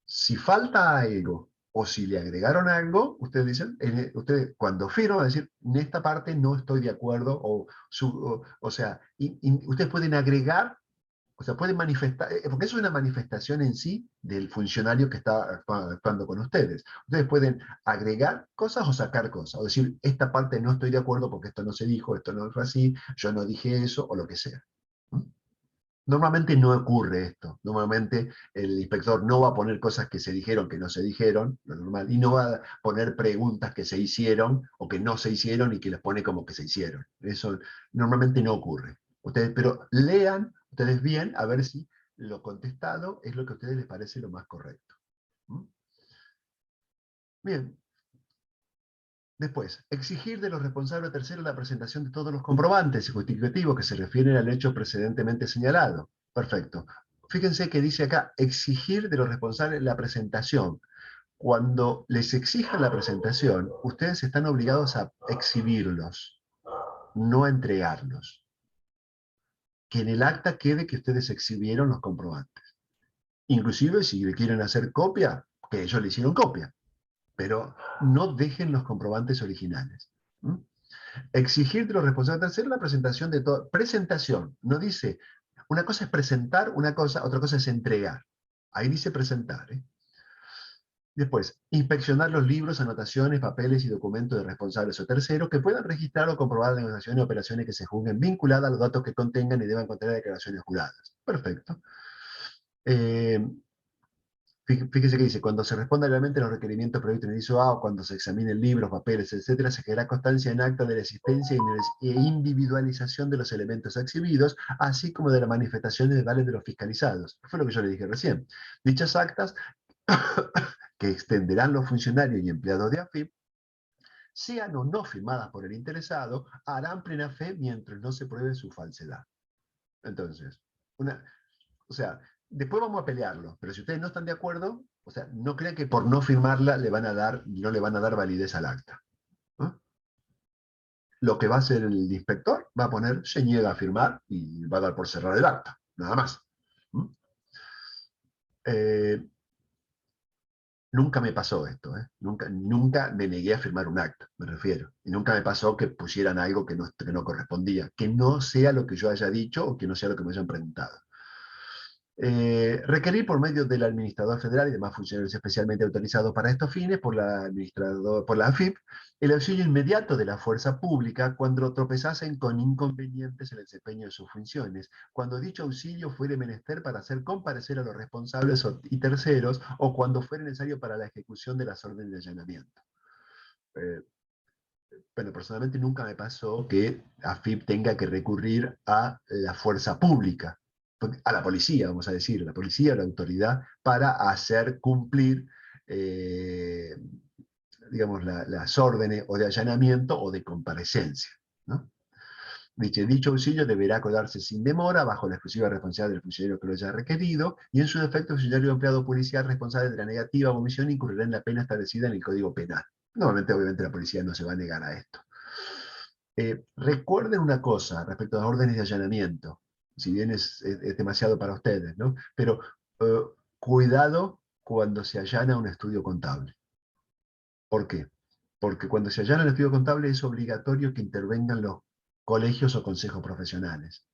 Si falta algo o si le agregaron algo, ustedes dicen, ustedes cuando firman van a decir, en esta parte no estoy de acuerdo, o sea, ustedes pueden agregar, o sea, pueden manifestar, porque eso es una manifestación en sí del funcionario que está actuando con ustedes. Ustedes pueden agregar cosas o sacar cosas, o decir, esta parte no estoy de acuerdo porque esto no se dijo, esto no fue así, yo no dije eso, o lo que sea. Normalmente no ocurre esto. Normalmente el inspector no va a poner cosas que se dijeron que no se dijeron, lo normal, y no va a poner preguntas que se hicieron o que no se hicieron y que les pone como que se hicieron. Eso normalmente no ocurre. Ustedes, pero lean ustedes bien a ver si lo contestado es lo que a ustedes les parece lo más correcto. ¿Mm? Bien. Después, exigir de los responsables terceros la presentación de todos los comprobantes y justificativos que se refieren al hecho precedentemente señalado. Perfecto. Fíjense que dice acá, exigir de los responsables la presentación. Cuando les exijan la presentación, ustedes están obligados a exhibirlos, no a entregarlos. Que en el acta quede que ustedes exhibieron los comprobantes. Inclusive si le quieren hacer copia, que ellos le hicieron copia. Pero no dejen los comprobantes originales. ¿Mm? Exigir de los responsables terceros la presentación de todo. Presentación, no dice, una cosa es presentar, otra cosa es entregar. Ahí dice presentar. Después, inspeccionar los libros, anotaciones, papeles y documentos de responsables o terceros que puedan registrar o comprobar negociaciones y operaciones que se juzguen vinculadas a los datos que contengan y deban contener declaraciones juradas. Perfecto. Fíjese que dice, cuando se responda realmente a los requerimientos previstos en el inciso A o cuando se examinen libros, papeles, etcétera, se quedará constancia en acta de la existencia e individualización de los elementos exhibidos, así como de las manifestaciones legales de los fiscalizados. Fue lo que yo le dije recién. Dichas actas que extenderán los funcionarios y empleados de AFIP, sean o no firmadas por el interesado, harán plena fe mientras no se pruebe su falsedad. Entonces, o sea, después vamos a pelearlo, pero si ustedes no están de acuerdo, o sea, no crean que por no firmarla no le van a dar validez al acta. ¿No? Lo que va a hacer el inspector va a poner, se niega a firmar y va a dar por cerrar el acta, nada más. Nunca me pasó esto, nunca me negué a firmar un acta, me refiero. Y nunca me pasó que pusieran algo que no correspondía, que no sea lo que yo haya dicho o que no sea lo que me hayan preguntado. Requerir por medio del administrador federal y demás funcionarios especialmente autorizados para estos fines por la AFIP, el auxilio inmediato de la fuerza pública cuando tropezasen con inconvenientes en el desempeño de sus funciones, cuando dicho auxilio fuere menester para hacer comparecer a los responsables y terceros, o cuando fuere necesario para la ejecución de las órdenes de allanamiento. Bueno, personalmente nunca me pasó que AFIP tenga que recurrir a la fuerza pública, a la policía, vamos a decir, la policía o la autoridad, para hacer cumplir, digamos, las órdenes o de allanamiento o de comparecencia, ¿no? Dicho auxilio deberá acordarse sin demora, bajo la exclusiva responsabilidad del funcionario que lo haya requerido, y en su defecto el funcionario o empleado policial responsable de la negativa o omisión incurrirá en la pena establecida en el Código Penal. Normalmente, obviamente, la policía no se va a negar a esto. Recuerden una cosa respecto a las órdenes de allanamiento, si bien es demasiado para ustedes, ¿no? Pero cuidado cuando se allana un estudio contable. ¿Por qué? Porque cuando se allana el estudio contable es obligatorio que intervengan los colegios o consejos profesionales.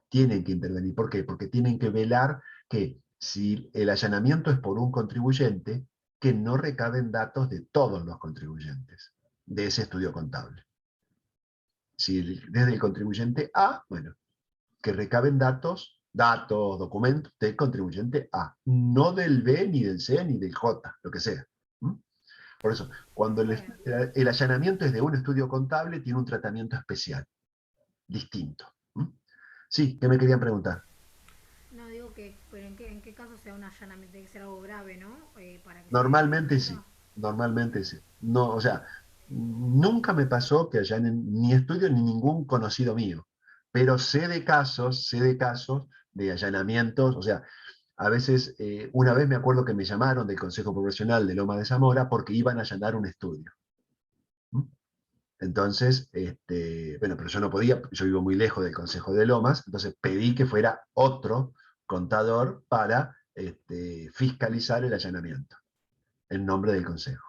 Tienen que intervenir. ¿Por qué? Porque tienen que velar que si el allanamiento es por un contribuyente, que no recaben datos de todos los contribuyentes de ese estudio contable. Si desde el contribuyente A, bueno, que recaben datos, documentos del contribuyente A, no del B, ni del C, ni del J, lo que sea. Por eso, cuando el allanamiento es de un estudio contable, tiene un tratamiento especial, distinto. Sí, ¿qué me querían preguntar? No digo que, pero ¿en qué caso sea un allanamiento? Tiene que ser algo grave, ¿no? Para que sea Normalmente allanamiento. sí, normalmente sí. No, o sea, nunca me pasó que allanen ni estudio ni ningún conocido mío, pero sé de casos de allanamientos, o sea, a veces, una vez me acuerdo que me llamaron del Consejo Profesional de Loma de Zamora porque iban a allanar un estudio. Entonces, bueno, pero yo no podía, yo vivo muy lejos del Consejo de Lomas, entonces pedí que fuera otro contador para fiscalizar el allanamiento en nombre del Consejo.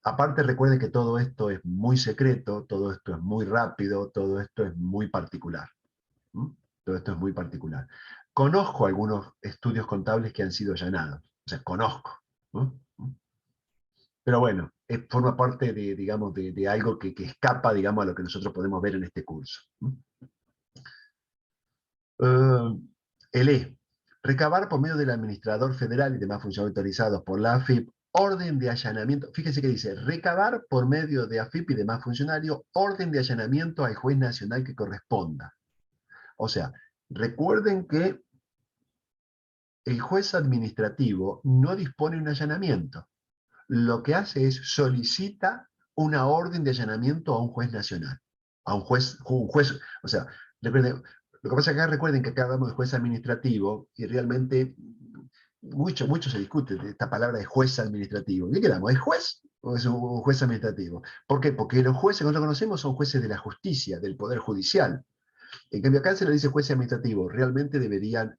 Aparte, recuerden que todo esto es muy secreto, todo esto es muy rápido, todo esto es muy particular. Todo esto es muy particular. Conozco algunos estudios contables que han sido allanados, o sea, conozco. Pero bueno, forma parte de, digamos, de algo que escapa, digamos, a lo que nosotros podemos ver en este curso. El E. Recabar por medio del administrador federal y demás funcionarios autorizados por la AFIP orden de allanamiento. Fíjese que dice, recabar por medio de AFIP y demás funcionarios orden de allanamiento al juez nacional que corresponda. O sea, recuerden que el juez administrativo no dispone un allanamiento. Lo que hace es solicita una orden de allanamiento a un juez nacional. A un juez, o sea, recuerden, lo que pasa es que acá recuerden que acá hablamos de juez administrativo y realmente mucho se discute de esta palabra de juez administrativo. ¿Qué quedamos? ¿Es juez o es un juez administrativo? ¿Por qué? Porque los jueces que nosotros conocemos son jueces de la justicia, del poder judicial. En cambio acá se le dice juez administrativo. Realmente deberían,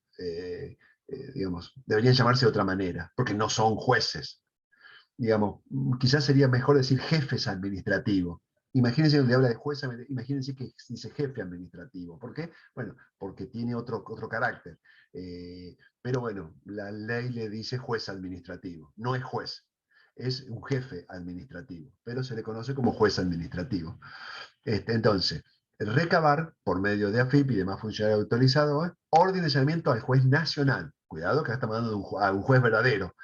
digamos, deberían llamarse de otra manera, porque no son jueces. Digamos, quizás sería mejor decir jefes administrativos, imagínense cuando le habla de juez, imagínense que dice jefe administrativo. ¿Por qué? Bueno, porque tiene otro carácter. Pero bueno, la ley le dice juez administrativo, no es juez. Es un jefe administrativo, pero se le conoce como juez administrativo. Entonces, recabar por medio de AFIP y demás funcionarios autorizados orden de llamamiento al juez nacional. Cuidado que acá estamos hablando de a un juez verdadero,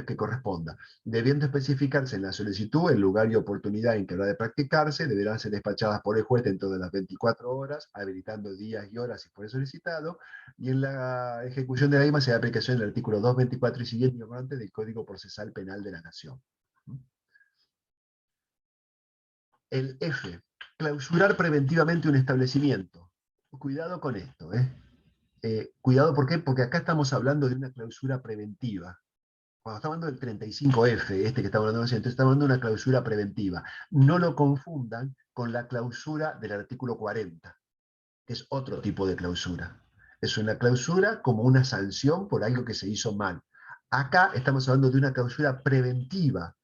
que corresponda. Debiendo especificarse en la solicitud el lugar y oportunidad en que habrá de practicarse, deberán ser despachadas por el juez dentro de las 24 horas, habilitando días y horas si fuere solicitado, y en la ejecución de la misma se da aplicación del artículo 224 y siguiente del Código Procesal Penal de la Nación. El F, clausurar preventivamente un establecimiento. Cuidado con esto, cuidado, ¿por qué? Porque acá estamos hablando de una clausura preventiva. Cuando estamos hablando del 35F, que estamos hablando, entonces estamos hablando de una clausura preventiva. No lo confundan con la clausura del artículo 40, que es otro tipo de clausura. Es una clausura como una sanción por algo que se hizo mal. Acá estamos hablando de una clausura preventiva.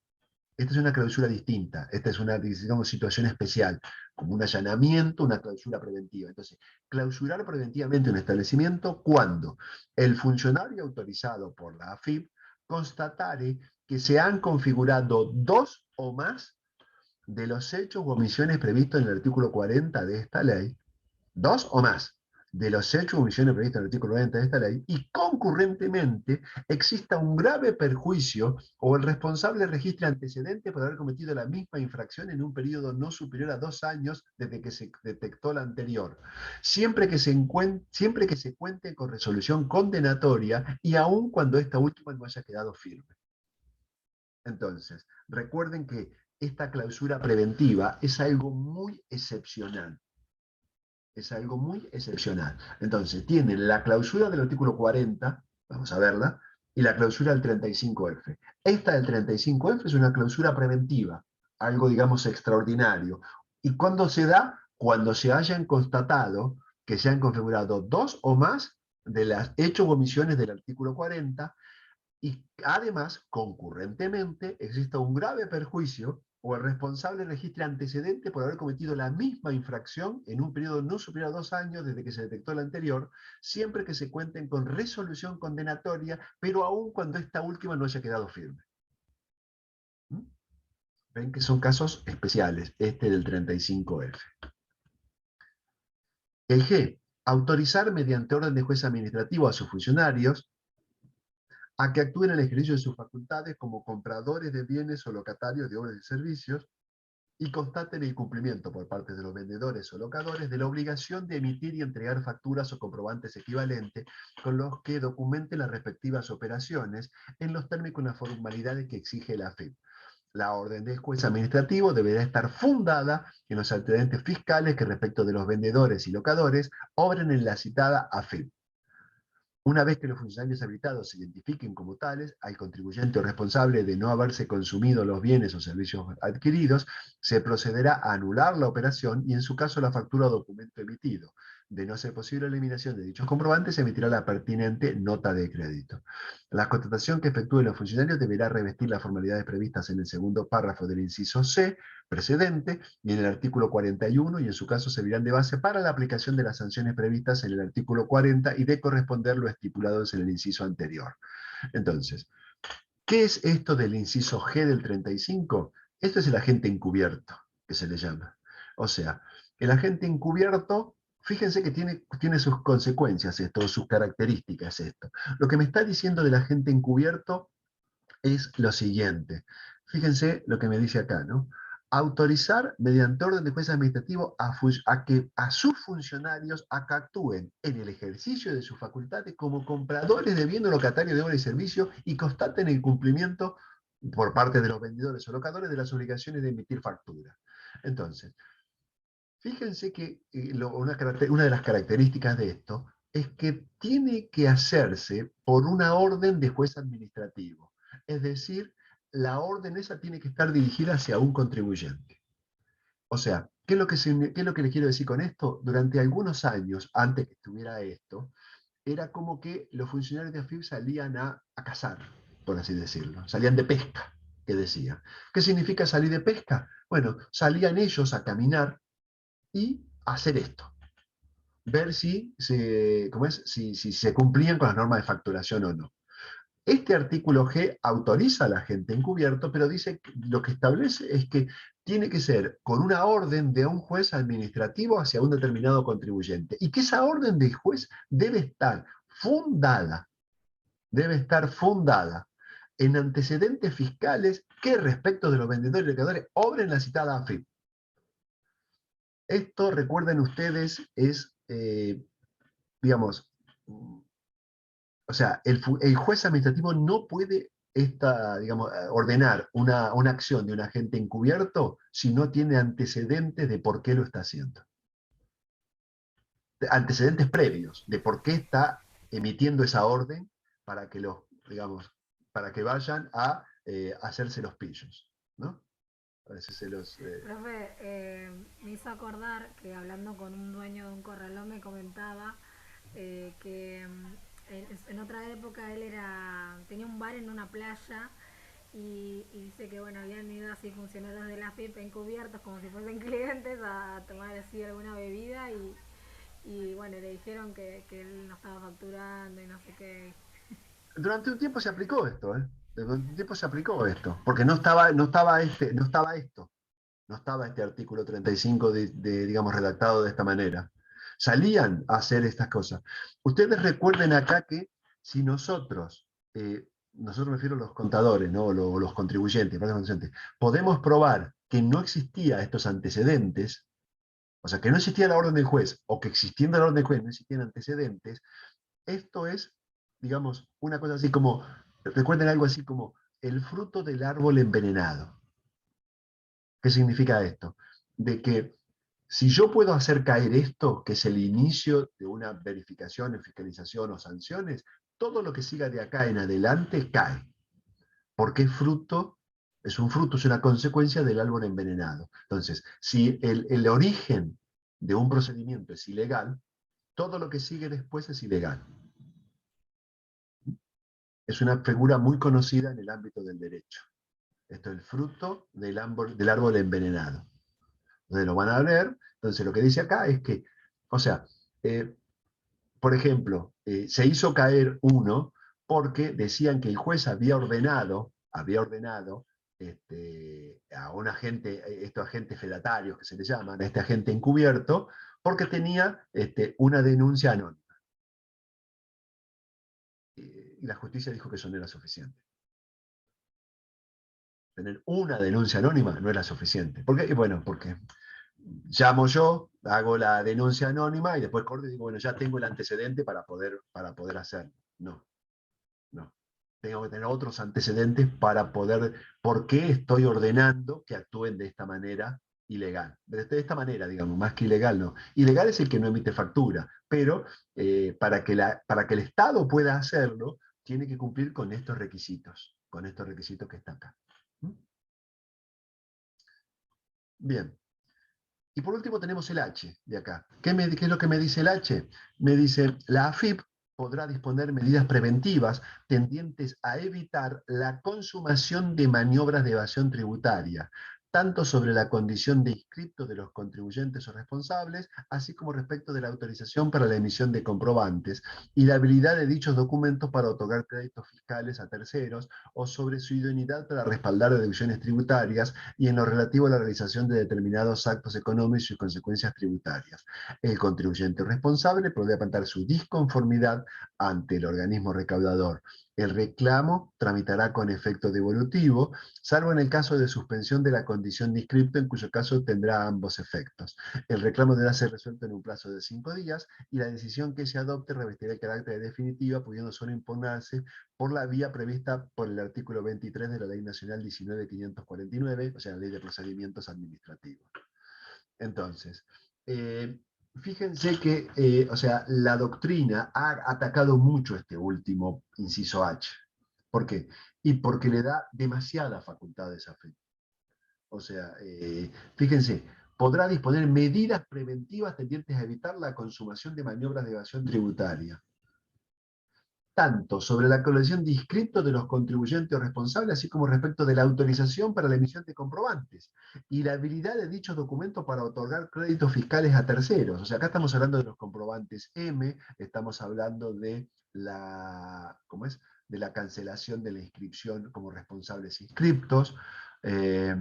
Esta es una clausura distinta, esta es una, digamos, situación especial, como un allanamiento, una clausura preventiva. Entonces, clausurar preventivamente un establecimiento cuando el funcionario autorizado por la AFIP constatare que se han configurado dos o más de los hechos o omisiones previstos en el artículo 40 de esta ley, dos o más de los hechos o omisiones previstos en el artículo 40 de esta ley, y concurrentemente exista un grave perjuicio o el responsable registre antecedentes por haber cometido la misma infracción en un periodo no superior a 2 años desde que se detectó la anterior, siempre que se cuente con resolución condenatoria y aun cuando esta última no haya quedado firme. Entonces, recuerden que esta clausura preventiva es algo muy excepcional. Es algo muy excepcional. Entonces, tienen la clausura del artículo 40, vamos a verla, y la clausura del 35F. Esta del 35F es una clausura preventiva, algo, digamos, extraordinario. ¿Y cuándo se da? Cuando se hayan constatado que se han configurado dos o más de los hechos o omisiones del artículo 40, y además, concurrentemente, exista un grave perjuicio o el responsable registre antecedente por haber cometido la misma infracción en un periodo no superior a 2 años desde que se detectó la anterior, siempre que se cuenten con resolución condenatoria, pero aún cuando esta última no haya quedado firme. ¿Mm? Ven que son casos especiales, este del 35F. El G, autorizar mediante orden de juez administrativo a sus funcionarios a que actúen en el ejercicio de sus facultades como compradores de bienes o locatarios de obras y servicios y constaten el cumplimiento por parte de los vendedores o locadores de la obligación de emitir y entregar facturas o comprobantes equivalentes con los que documenten las respectivas operaciones en los términos y las formalidades que exige la AFIP. La orden del juez administrativo deberá estar fundada en los antecedentes fiscales que respecto de los vendedores y locadores obren en la citada AFIP. Una vez que los funcionarios habilitados se identifiquen como tales, al contribuyente o responsable de no haberse consumido los bienes o servicios adquiridos, se procederá a anular la operación y en su caso la factura o documento emitido. De no ser posible la eliminación de dichos comprobantes, se emitirá la pertinente nota de crédito. La contratación que efectúen los funcionarios deberá revestir las formalidades previstas en el segundo párrafo del inciso C precedente y en el artículo 41, y en su caso servirán de base para la aplicación de las sanciones previstas en el artículo 40 y de corresponder lo estipulado en el inciso anterior. Entonces, ¿qué es esto del inciso G del 35? Esto es el agente encubierto, que se le llama. O sea, el agente encubierto, fíjense que tiene sus consecuencias esto, sus características esto. Lo que me está diciendo del agente encubierto es lo siguiente. Fíjense lo que me dice acá, ¿no? Autorizar mediante orden de juez administrativo a sus funcionarios a que actúen en el ejercicio de sus facultades como compradores de bienes locatarios de obra y servicio y constaten el cumplimiento por parte de los vendedores o locadores de las obligaciones de emitir factura. Entonces, fíjense que una de las características de esto es que tiene que hacerse por una orden de juez administrativo. Es decir, la orden esa tiene que estar dirigida hacia un contribuyente. O sea, ¿qué es lo que le quiero decir con esto? Durante algunos años, antes que estuviera esto, era como que los funcionarios de AFIP salían a cazar, por así decirlo, salían de pesca. que decía. ¿Qué significa salir de pesca? Bueno, salían ellos a caminar y hacer esto. Ver si se cumplían con las normas de facturación o no. Este artículo G autoriza a la gente encubierto, pero dice que lo que establece es que tiene que ser con una orden de un juez administrativo hacia un determinado contribuyente, y que esa orden del juez debe estar fundada en antecedentes fiscales que respecto de los vendedores y recadadores obren la citada AFIP. Esto, recuerden ustedes, es, digamos, o sea, el juez administrativo no puede digamos, ordenar una acción de un agente encubierto si no tiene antecedentes de por qué lo está haciendo. Antecedentes previos de por qué está emitiendo esa orden para que digamos, para que vayan a hacerse los pillos, ¿no? A veces se los... Profe, me hizo acordar que hablando con un dueño de un corralón me comentaba que en otra época él tenía un bar en una playa y dice que bueno, habían ido así funcionarios de la FIP encubiertos como si fuesen clientes a tomar así alguna bebida y bueno, le dijeron que él no estaba facturando y no sé qué. Durante un tiempo se aplicó esto, ¿eh? Durante un tiempo se aplicó esto, porque no estaba este artículo 35 digamos, redactado de esta manera. Salían a hacer estas cosas. Ustedes recuerden acá que si nosotros me refiero a los contadores, ¿no? Los contribuyentes, podemos probar que no existía estos antecedentes, o sea, que no existía la orden del juez, o que existiendo la orden del juez no existían antecedentes, esto es, digamos, una cosa así como, recuerden algo así como el fruto del árbol envenenado. ¿Qué significa esto? De que si yo puedo hacer caer esto, que es el inicio de una verificación, fiscalización o sanciones, todo lo que siga de acá en adelante cae. Porque es una consecuencia del árbol envenenado. Entonces, si el origen de un procedimiento es ilegal, todo lo que sigue después es ilegal. Es una figura muy conocida en el ámbito del derecho. Esto es el fruto del árbol envenenado. Entonces lo van a ver. Entonces lo que dice acá es que, o sea, por ejemplo, se hizo caer uno porque decían que el juez había ordenado a un agente, estos agentes fedatarios que se le llaman, a este agente encubierto, porque tenía una denuncia anónima. Y la justicia dijo que eso no era suficiente. Tener una denuncia anónima no era suficiente. ¿Por qué? Bueno, porque llamo yo, hago la denuncia anónima y después corto y digo, bueno, ya tengo el antecedente para poder hacerlo. No, no. Tengo que tener otros antecedentes para poder, ¿por qué estoy ordenando que actúen de esta manera ilegal? De esta manera, digamos, más que ilegal, no. Ilegal es el que no emite factura, pero para que el Estado pueda hacerlo, tiene que cumplir con estos requisitos que están acá. ¿Mm? Bien. Y por último tenemos el H de acá. ¿Qué es lo que me dice el H? Me dice, la AFIP podrá disponer medidas preventivas tendientes a evitar la consumación de maniobras de evasión tributaria, tanto sobre la condición de inscripto de los contribuyentes o responsables, así como respecto de la autorización para la emisión de comprobantes y la habilidad de dichos documentos para otorgar créditos fiscales a terceros o sobre su idoneidad para respaldar deducciones tributarias y en lo relativo a la realización de determinados actos económicos y sus consecuencias tributarias. El contribuyente responsable podrá plantear su disconformidad ante el organismo recaudador. El reclamo tramitará con efecto devolutivo, salvo en el caso de suspensión de la condición de inscripto, en cuyo caso tendrá ambos efectos. El reclamo deberá ser resuelto en un plazo de 5 días y la decisión que se adopte revestirá el carácter de definitiva, pudiendo solo impugnarse por la vía prevista por el artículo 23 de la Ley Nacional 19.549, o sea, la Ley de Procedimientos Administrativos. Entonces, fíjense que, o sea, la doctrina ha atacado mucho este último inciso H. ¿Por qué? Y porque le da demasiadas facultades a FIP. O sea, fíjense, podrá disponer medidas preventivas tendientes a evitar la consumación de maniobras de evasión tributaria. tanto sobre la colección de inscriptos de los contribuyentes o responsables, así como respecto de la autorización para la emisión de comprobantes y la habilidad de dichos documentos para otorgar créditos fiscales a terceros. O sea, acá estamos hablando de los comprobantes M, estamos hablando de la, ¿cómo es?, de la cancelación de la inscripción como responsables inscriptos, eh,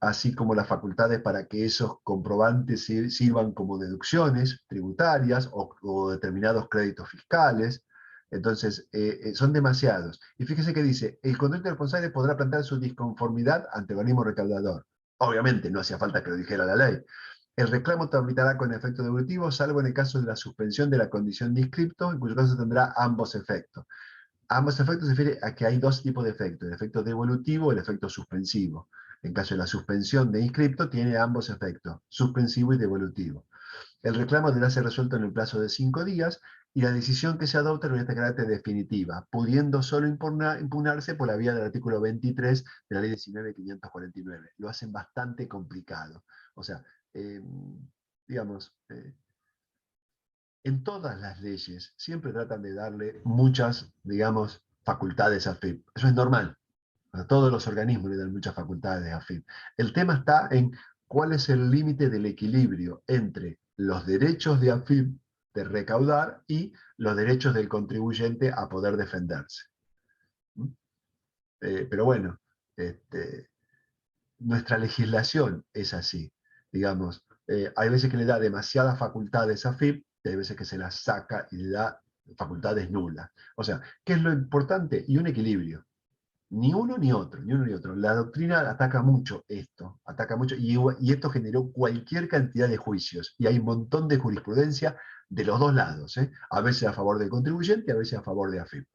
así como las facultades para que esos comprobantes sirvan como deducciones tributarias o determinados créditos fiscales. Entonces, son demasiados. Y fíjese que dice, el contribuyente responsable podrá plantear su disconformidad ante el organismo recaudador. Obviamente, no hacía falta que lo dijera la ley. El reclamo tramitará con efecto devolutivo, salvo en el caso de la suspensión de la condición de inscripto, en cuyo caso tendrá ambos efectos. Ambos efectos se refiere a que hay dos tipos de efectos, el efecto devolutivo y el efecto suspensivo. En caso de la suspensión de inscripto, tiene ambos efectos, suspensivo y devolutivo. El reclamo deberá ser resuelto en el plazo de 5 días y la decisión que se adopte no es de carácter definitiva, pudiendo solo impugnarse por la vía del artículo 23 de la ley 19.549. Lo hacen bastante complicado. O sea, digamos, en todas las leyes siempre tratan de darle muchas, digamos, facultades a AFIP. Eso es normal. A todos los organismos le dan muchas facultades a AFIP. El tema está en cuál es el límite del equilibrio entre los derechos de AFIP de recaudar y los derechos del contribuyente a poder defenderse. Pero bueno, nuestra legislación es así. Digamos, hay veces que le da demasiadas facultades a AFIP, y hay veces que se las saca y le da facultades nulas. O sea, ¿qué es lo importante? Y un equilibrio. Ni uno ni otro, ni uno ni otro. La doctrina ataca mucho esto, y esto generó cualquier cantidad de juicios, y hay un montón de jurisprudencia de los dos lados, ¿eh? A veces a favor del contribuyente, a veces a favor de AFIP.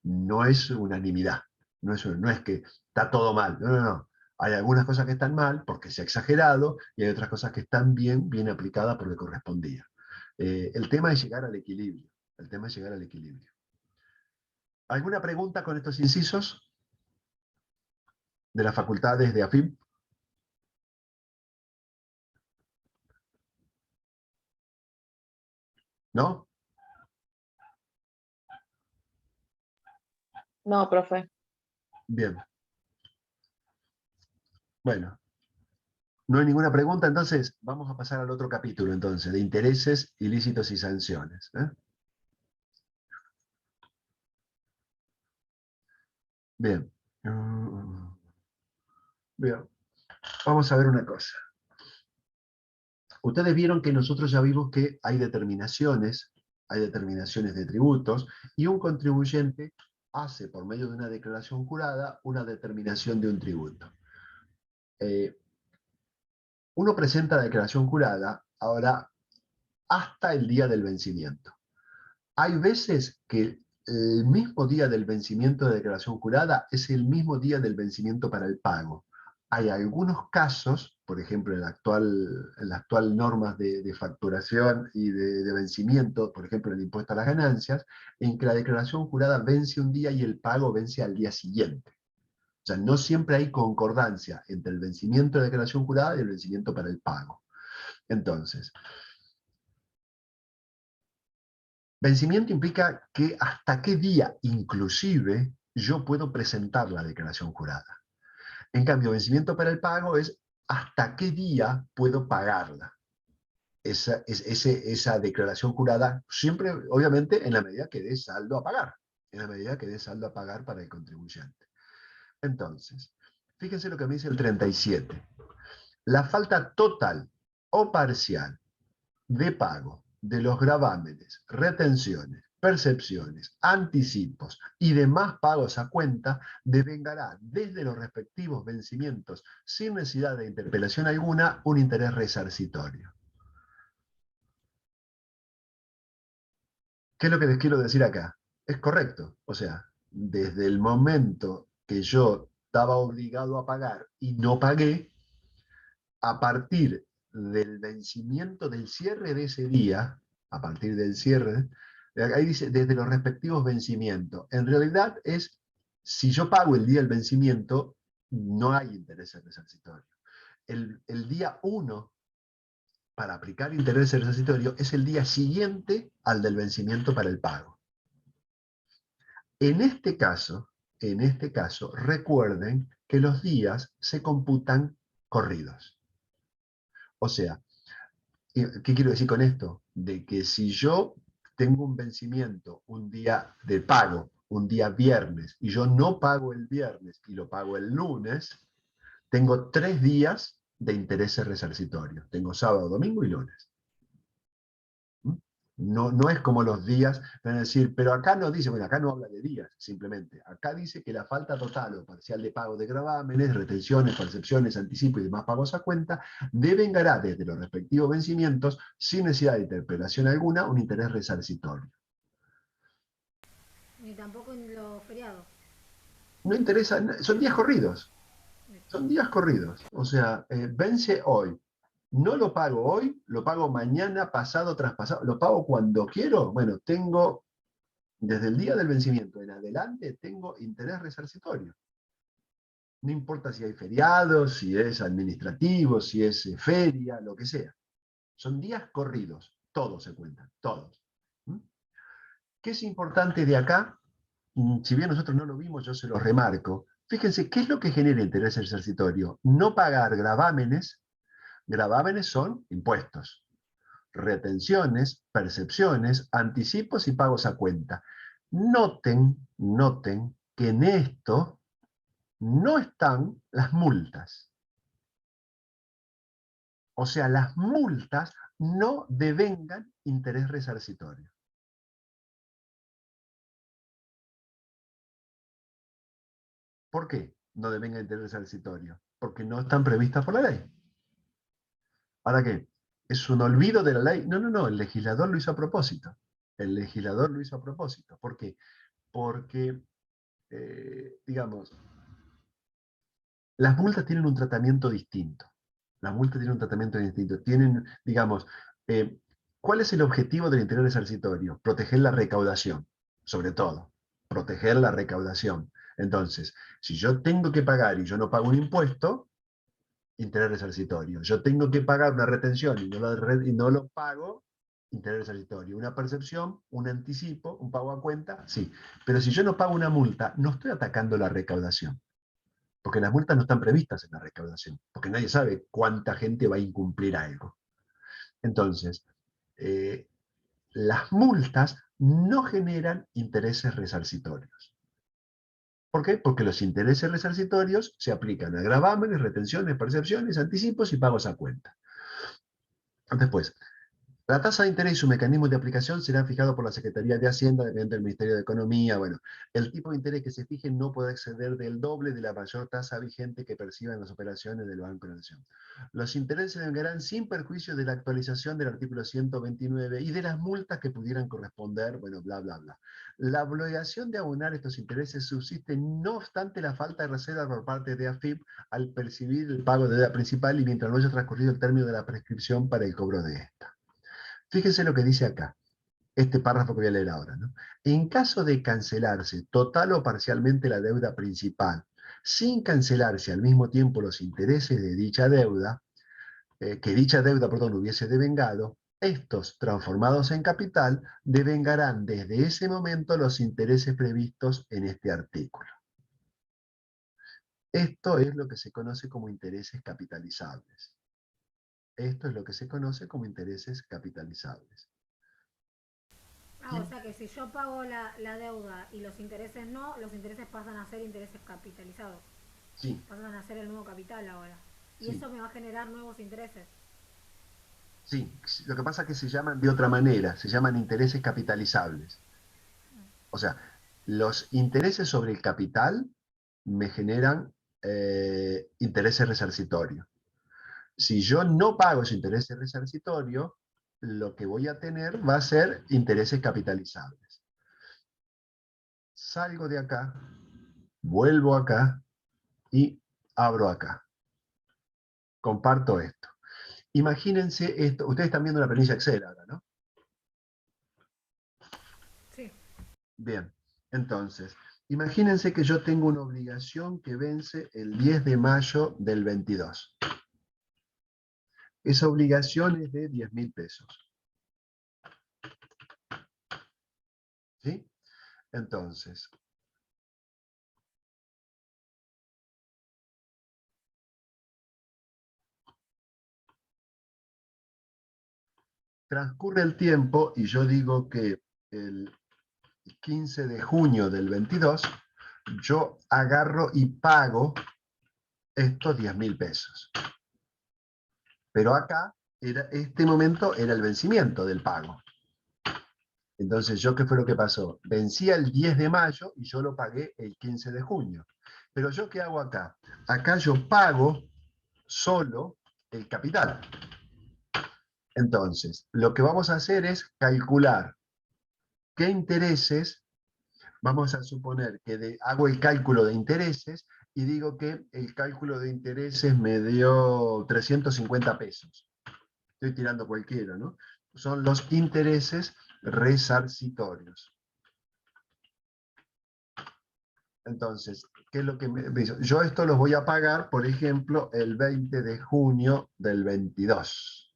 No es unanimidad, no es que está todo mal, no, no, no. Hay algunas cosas que están mal porque se ha exagerado, y hay otras cosas que están bien, bien aplicadas porque correspondía. El tema es llegar al equilibrio, el tema es llegar al equilibrio. ¿Alguna pregunta con estos incisos de las facultades de AFIP? ¿No? No, profe. Bien. Bueno, no hay ninguna pregunta, entonces vamos a pasar al otro capítulo, entonces, de intereses, ilícitos y sanciones. Bien. Bien. Vamos a ver una cosa. Ustedes vieron que nosotros ya vimos que hay determinaciones de tributos, y un contribuyente hace, por medio de una declaración jurada, una determinación de un tributo. Uno presenta la declaración jurada, ahora, hasta el día del vencimiento. Hay veces que el mismo día del vencimiento de declaración jurada es el mismo día del vencimiento para el pago. Hay algunos casos, por ejemplo, en las actual normas de facturación y de vencimiento, por ejemplo, en el impuesto a las ganancias, en que la declaración jurada vence un día y el pago vence al día siguiente. O sea, no siempre hay concordancia entre el vencimiento de declaración jurada y el vencimiento para el pago. Entonces, vencimiento implica que hasta qué día, inclusive, yo puedo presentar la declaración jurada. En cambio, vencimiento para el pago es hasta qué día puedo pagarla. Esa declaración jurada, siempre, obviamente, en la medida que dé saldo a pagar. En la medida que dé saldo a pagar para el contribuyente. Entonces, fíjense lo que me dice el 37. La falta total o parcial de pago de los gravámenes, retenciones, percepciones, anticipos y demás pagos a cuenta devengará desde los respectivos vencimientos, sin necesidad de interpelación alguna, un interés resarcitorio. ¿Qué es lo que les quiero decir acá? Es correcto. O sea, desde el momento que yo estaba obligado a pagar y no pagué, a partir del vencimiento del cierre de ese día, a partir del cierre, ahí dice, desde los respectivos vencimientos. En realidad es, si yo pago el día del vencimiento, no hay interés resarcitorio. El día 1 para aplicar interés resarcitorio es el día siguiente al del vencimiento para el pago. En este caso, recuerden que los días se computan corridos. O sea, ¿qué quiero decir con esto? De que si yo tengo un vencimiento, un día de pago, un día viernes, y yo no pago el viernes y lo pago el lunes, tengo 3 días de intereses resarcitorios. Tengo sábado, domingo y lunes. No, no es como los días, van a decir, pero acá no dice, bueno, acá no habla de días, simplemente. Acá dice que la falta total o parcial de pago de gravámenes, retenciones, percepciones, anticipo y demás pagos a cuenta, devengará desde los respectivos vencimientos, sin necesidad de interpelación alguna, un interés resarcitorio. Ni tampoco en los feriados. No interesa, son días corridos. Son días corridos. O sea, vence hoy. No lo pago hoy, lo pago mañana, pasado, traspasado, lo pago cuando quiero. Bueno, tengo, desde el día del vencimiento en adelante, tengo interés resarcitorio. No importa si hay feriados, si es administrativo, si es feria, lo que sea. Son días corridos, todos se cuentan, todos. ¿Mm? ¿Qué es importante de acá? Si bien nosotros no lo vimos, yo se lo remarco. Fíjense, ¿qué es lo que genera interés resarcitorio? No pagar gravámenes. Gravámenes son impuestos, retenciones, percepciones, anticipos y pagos a cuenta. Noten que en esto no están las multas. O sea, las multas no devengan interés resarcitorio. ¿Por qué no devengan interés resarcitorio? Porque no están previstas por la ley. ¿Para qué? ¿Es un olvido de la ley? No, no, no, el legislador lo hizo a propósito. El legislador lo hizo a propósito. ¿Por qué? Porque, digamos, las multas tienen un tratamiento distinto. Las multas tienen un tratamiento distinto. Tienen, digamos, ¿cuál es el objetivo del interés resarcitorio? Proteger la recaudación, sobre todo. Proteger la recaudación. Entonces, si yo tengo que pagar y yo no pago un impuesto, interés resarcitorio. Yo tengo que pagar una retención y no lo pago, interés resarcitorio. Una percepción, un anticipo, un pago a cuenta, sí. Pero si yo no pago una multa, no estoy atacando la recaudación. Porque las multas no están previstas en la recaudación, porque nadie sabe cuánta gente va a incumplir algo. Entonces, las multas no generan intereses resarcitorios. ¿Por qué? Porque los intereses resarcitorios se aplican a gravámenes, retenciones, percepciones, anticipos y pagos a cuenta. Después, la tasa de interés y su mecanismo de aplicación serán fijados por la Secretaría de Hacienda, mediante el Ministerio de Economía. Bueno, el tipo de interés que se fije no puede exceder del doble de la mayor tasa vigente que perciban las operaciones del Banco de la Nación. Los intereses se vengarán sin perjuicio de la actualización del artículo 129 y de las multas que pudieran corresponder, bueno, bla, bla, bla. La obligación de abonar estos intereses subsiste no obstante la falta de reserva por parte de AFIP al percibir el pago de deuda principal y mientras no haya transcurrido el término de la prescripción para el cobro de esta. Fíjense lo que dice acá, este párrafo que voy a leer ahora, ¿no? En caso de cancelarse total o parcialmente la deuda principal, sin cancelarse al mismo tiempo los intereses de dicha deuda, que dicha deuda, perdón, hubiese devengado, estos, transformados en capital, devengarán desde ese momento los intereses previstos en este artículo. Esto es lo que se conoce como intereses capitalizables. Esto es lo que se conoce como intereses capitalizables. Ah, o sea que si yo pago la deuda y los intereses no, los intereses pasan a ser intereses capitalizados. Sí, Pasan a ser el nuevo capital ahora. Y sí. eso me va a generar nuevos intereses. Sí, lo que pasa es que se llaman de otra manera, se llaman intereses capitalizables. O sea, los intereses sobre el capital me generan intereses resarcitorios. Si yo no pago esos intereses resarcitorios, lo que voy a tener va a ser intereses capitalizables. Salgo de acá, vuelvo acá y abro acá. Comparto esto. Imagínense esto, ustedes están viendo una planilla Excel ahora, ¿no? Sí. Bien, entonces, imagínense que yo tengo una obligación que vence el 10 de mayo del 22. Esa obligación es de 10.000 pesos. ¿Sí? Entonces, transcurre el tiempo y yo digo que el 15 de junio del 22, yo agarro y pago estos 10.000 pesos. Pero acá, este momento era el vencimiento del pago. Entonces, ¿qué fue lo que pasó? Vencía el 10 de mayo y yo lo pagué el 15 de junio. Pero ¿yo qué hago acá? Acá yo pago solo el capital. Entonces, lo que vamos a hacer es calcular qué intereses, vamos a suponer que hago el cálculo de intereses y digo que el cálculo de intereses me dio 350 pesos. Estoy tirando cualquiera, ¿no? Son los intereses resarcitorios. Entonces, ¿qué es lo que me dice? Yo esto los voy a pagar, por ejemplo, el 20 de junio del 22.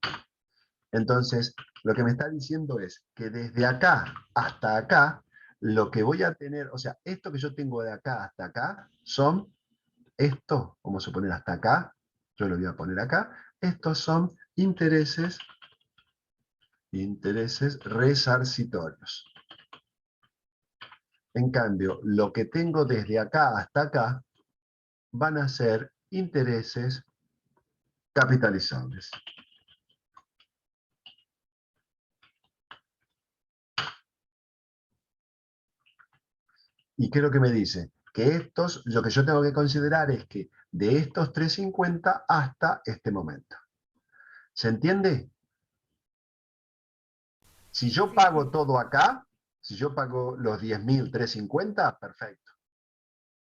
Entonces, lo que me está diciendo es que desde acá hasta acá, lo que voy a tener, o sea, esto que yo tengo de acá hasta acá, son esto, vamos a suponer hasta acá, yo lo voy a poner acá, estos son intereses resarcitorios. En cambio, lo que tengo desde acá hasta acá van a ser intereses capitalizables. ¿Y qué es lo que me dice? Que estos, lo que yo tengo que considerar es que de estos 350 hasta este momento. ¿Se entiende? Si yo pago todo acá, si yo pago los 10.350, perfecto.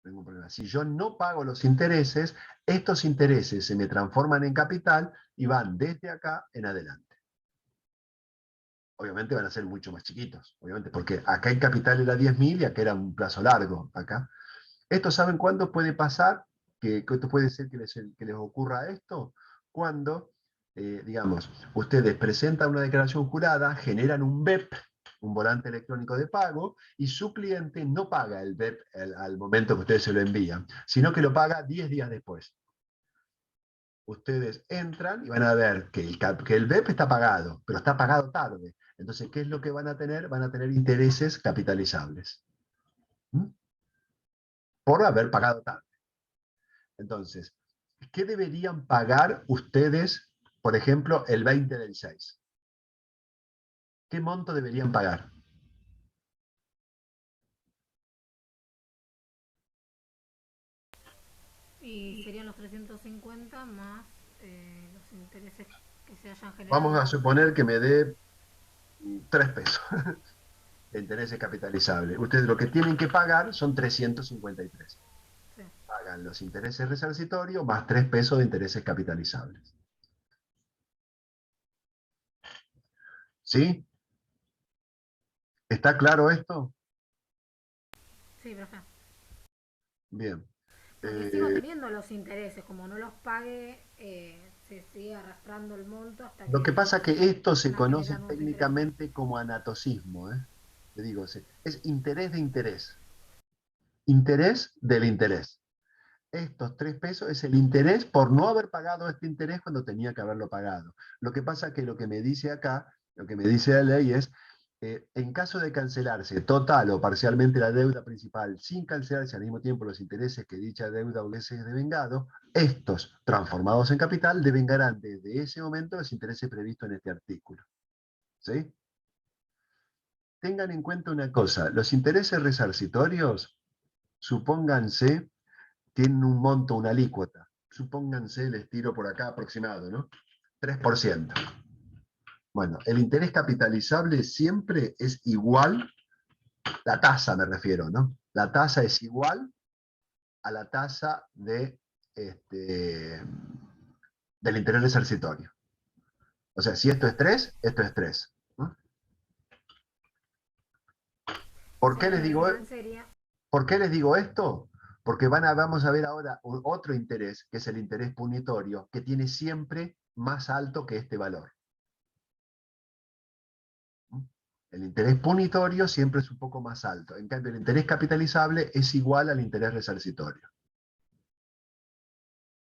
No hay ningún problema. Si yo no pago los intereses, estos intereses se me transforman en capital y van desde acá en adelante. Obviamente van a ser mucho más chiquitos, obviamente, porque acá el capital era 10.000 y acá era un plazo largo. Acá. ¿Esto saben cuándo puede pasar? Que esto puede ser que les ocurra esto cuando, digamos, ustedes presentan una declaración jurada, generan un BEP, un volante electrónico de pago, y su cliente no paga el BEP al momento que ustedes se lo envían, sino que lo paga 10 días después. Ustedes entran y van a ver que el BEP está pagado, pero está pagado tarde. Entonces, ¿qué es lo que van a tener? Van a tener intereses capitalizables. ¿Mm? Por haber pagado tarde. Entonces, ¿qué deberían pagar ustedes, por ejemplo, el 20 del 6? ¿Qué monto deberían pagar? Y serían los 350 más los intereses que se hayan Vamos a generado. suponer que me dé 3 pesos de intereses capitalizables. Ustedes lo que tienen que pagar son 353. Sí. Pagan los intereses resarcitorios más 3 pesos de intereses capitalizables. ¿Sí? ¿Está claro esto? Sí, profe. Bien. Porque sigo teniendo los intereses, como no los pague, se sigue arrastrando el monto hasta Lo que que pasa es que esto se van a conoce generar nuevos intereses. técnicamente como anatosismo. Te digo, es interés de interés. Interés del interés. Estos 3 pesos es el interés por no haber pagado este interés cuando tenía que haberlo pagado. Lo que pasa es que lo que me dice acá, lo que me dice la ley es, en caso de cancelarse total o parcialmente la deuda principal sin cancelarse al mismo tiempo los intereses que dicha deuda hubiese devengado, estos transformados en capital devengarán desde ese momento los intereses previstos en este artículo. ¿Sí? Tengan en cuenta una cosa, los intereses resarcitorios, supónganse, tienen un monto, una alícuota. Supónganse, les tiro por acá aproximado, ¿no? 3%. Bueno, el interés capitalizable siempre es igual, la tasa me refiero, ¿no? La tasa es igual a la tasa del interés resarcitorio. O sea, si esto es 3, esto es 3. ¿No? O ¿Por sea qué que les al digo, final sería... ¿por qué les digo esto? Porque vamos a ver ahora otro interés, que es el interés punitorio, que tiene siempre más alto que este valor. El interés punitorio siempre es un poco más alto. En cambio, el interés capitalizable es igual al interés resarcitorio.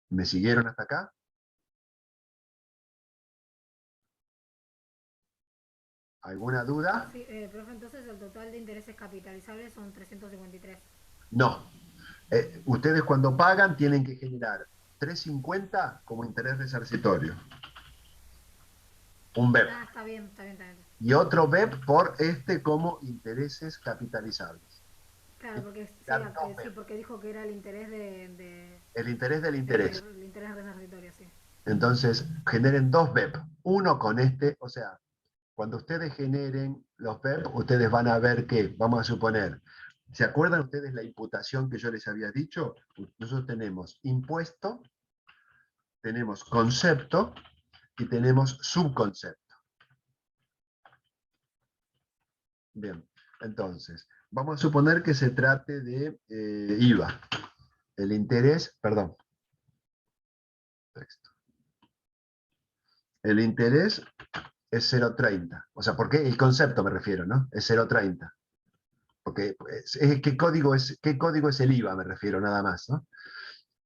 ¿Me siguieron hasta acá? ¿Alguna duda? Sí, profe, entonces el total de intereses capitalizables son 353. No. Ustedes cuando pagan tienen que generar 350 como interés resarcitorio, un BEP, Ah, está bien, está bien, está bien. y otro BEP por este como intereses capitalizables. Claro, porque sí, Dar dos sí, BEP. porque dijo que era el interés El interés del interés. el interés resarcitorio, sí. Entonces, generen dos BEP. Uno con este, o sea, cuando ustedes generen los BEP, ustedes van a ver que, vamos a suponer, ¿se acuerdan ustedes la imputación que yo les había dicho? Nosotros tenemos impuesto, tenemos concepto y tenemos subconcepto. Bien, entonces, vamos a suponer que se trate de IVA. El interés, perdón, texto. El interés es 0,30. O sea, porque el concepto me refiero, ¿no? Es 0,30. Porque qué código es el IVA, me refiero nada más, ¿no?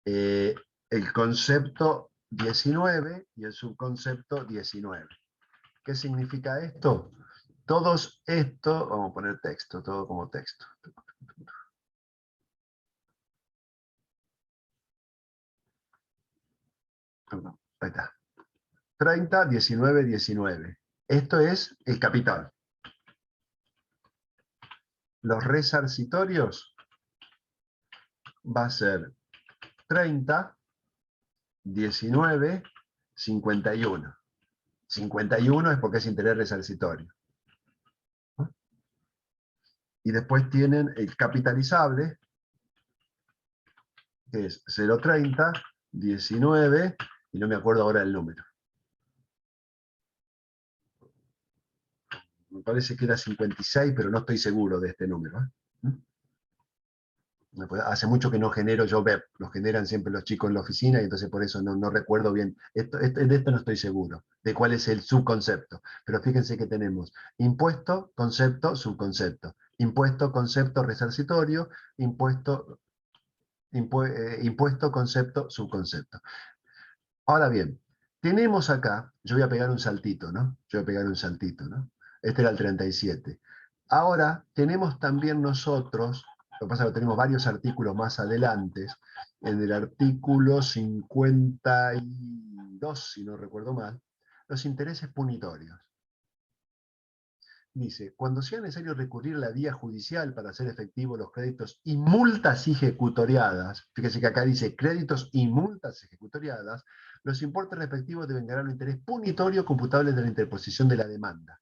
Eh, el concepto 19 y el subconcepto 19. ¿Qué significa esto? Todos esto, vamos a poner texto, todo como texto. Perdón, ahí está. 30, 19, 19. Esto es el capital. Los resarcitorios va a ser 30, 19, 51. 51 es porque es interés resarcitorio. Y después tienen el capitalizable, que es 0,30, 19, y no me acuerdo ahora el número. Me parece que era 56, pero no estoy seguro de este número. Hace mucho que no genero yo BEP, los generan siempre los chicos en la oficina y entonces por eso no recuerdo bien. De esto no estoy seguro, de cuál es el subconcepto. Pero fíjense que tenemos impuesto, concepto, subconcepto. Impuesto, concepto, resarcitorio, impuesto, concepto, subconcepto. Ahora bien, tenemos acá, yo voy a pegar un saltito, ¿no? Yo voy a pegar un saltito, ¿no? Este era el 37. Ahora tenemos también nosotros, lo que pasa es que tenemos varios artículos más adelante, en el artículo 52, si no recuerdo mal, los intereses punitorios. Dice, cuando sea necesario recurrir a la vía judicial para hacer efectivos los créditos y multas ejecutoriadas, fíjese que acá dice créditos y multas ejecutoriadas, los importes respectivos deben ganar un interés punitorio computable de la interposición de la demanda.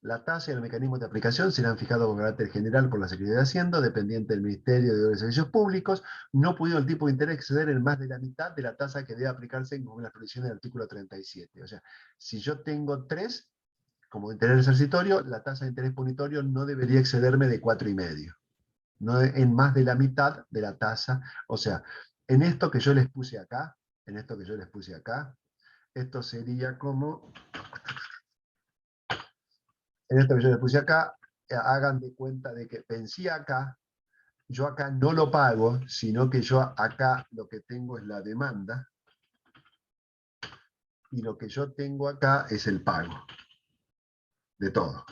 La tasa y el mecanismo de aplicación serán fijados con carácter general por la Secretaría de Hacienda, dependiente del Ministerio de Servicios Públicos, no pudiendo el tipo de interés exceder en más de la mitad de la tasa que debe aplicarse con las provisiones del artículo 37. O sea, si yo tengo 3, como interés resarcitorio, la tasa de interés punitorio no debería excederme de 4,5. No en más de la mitad de la tasa. O sea, en esto que yo les puse acá, esto sería como, en esto que yo les puse acá, hagan de cuenta de que pensé acá, yo acá no lo pago, sino que yo acá lo que tengo es la demanda, y lo que yo tengo acá es el pago de todo.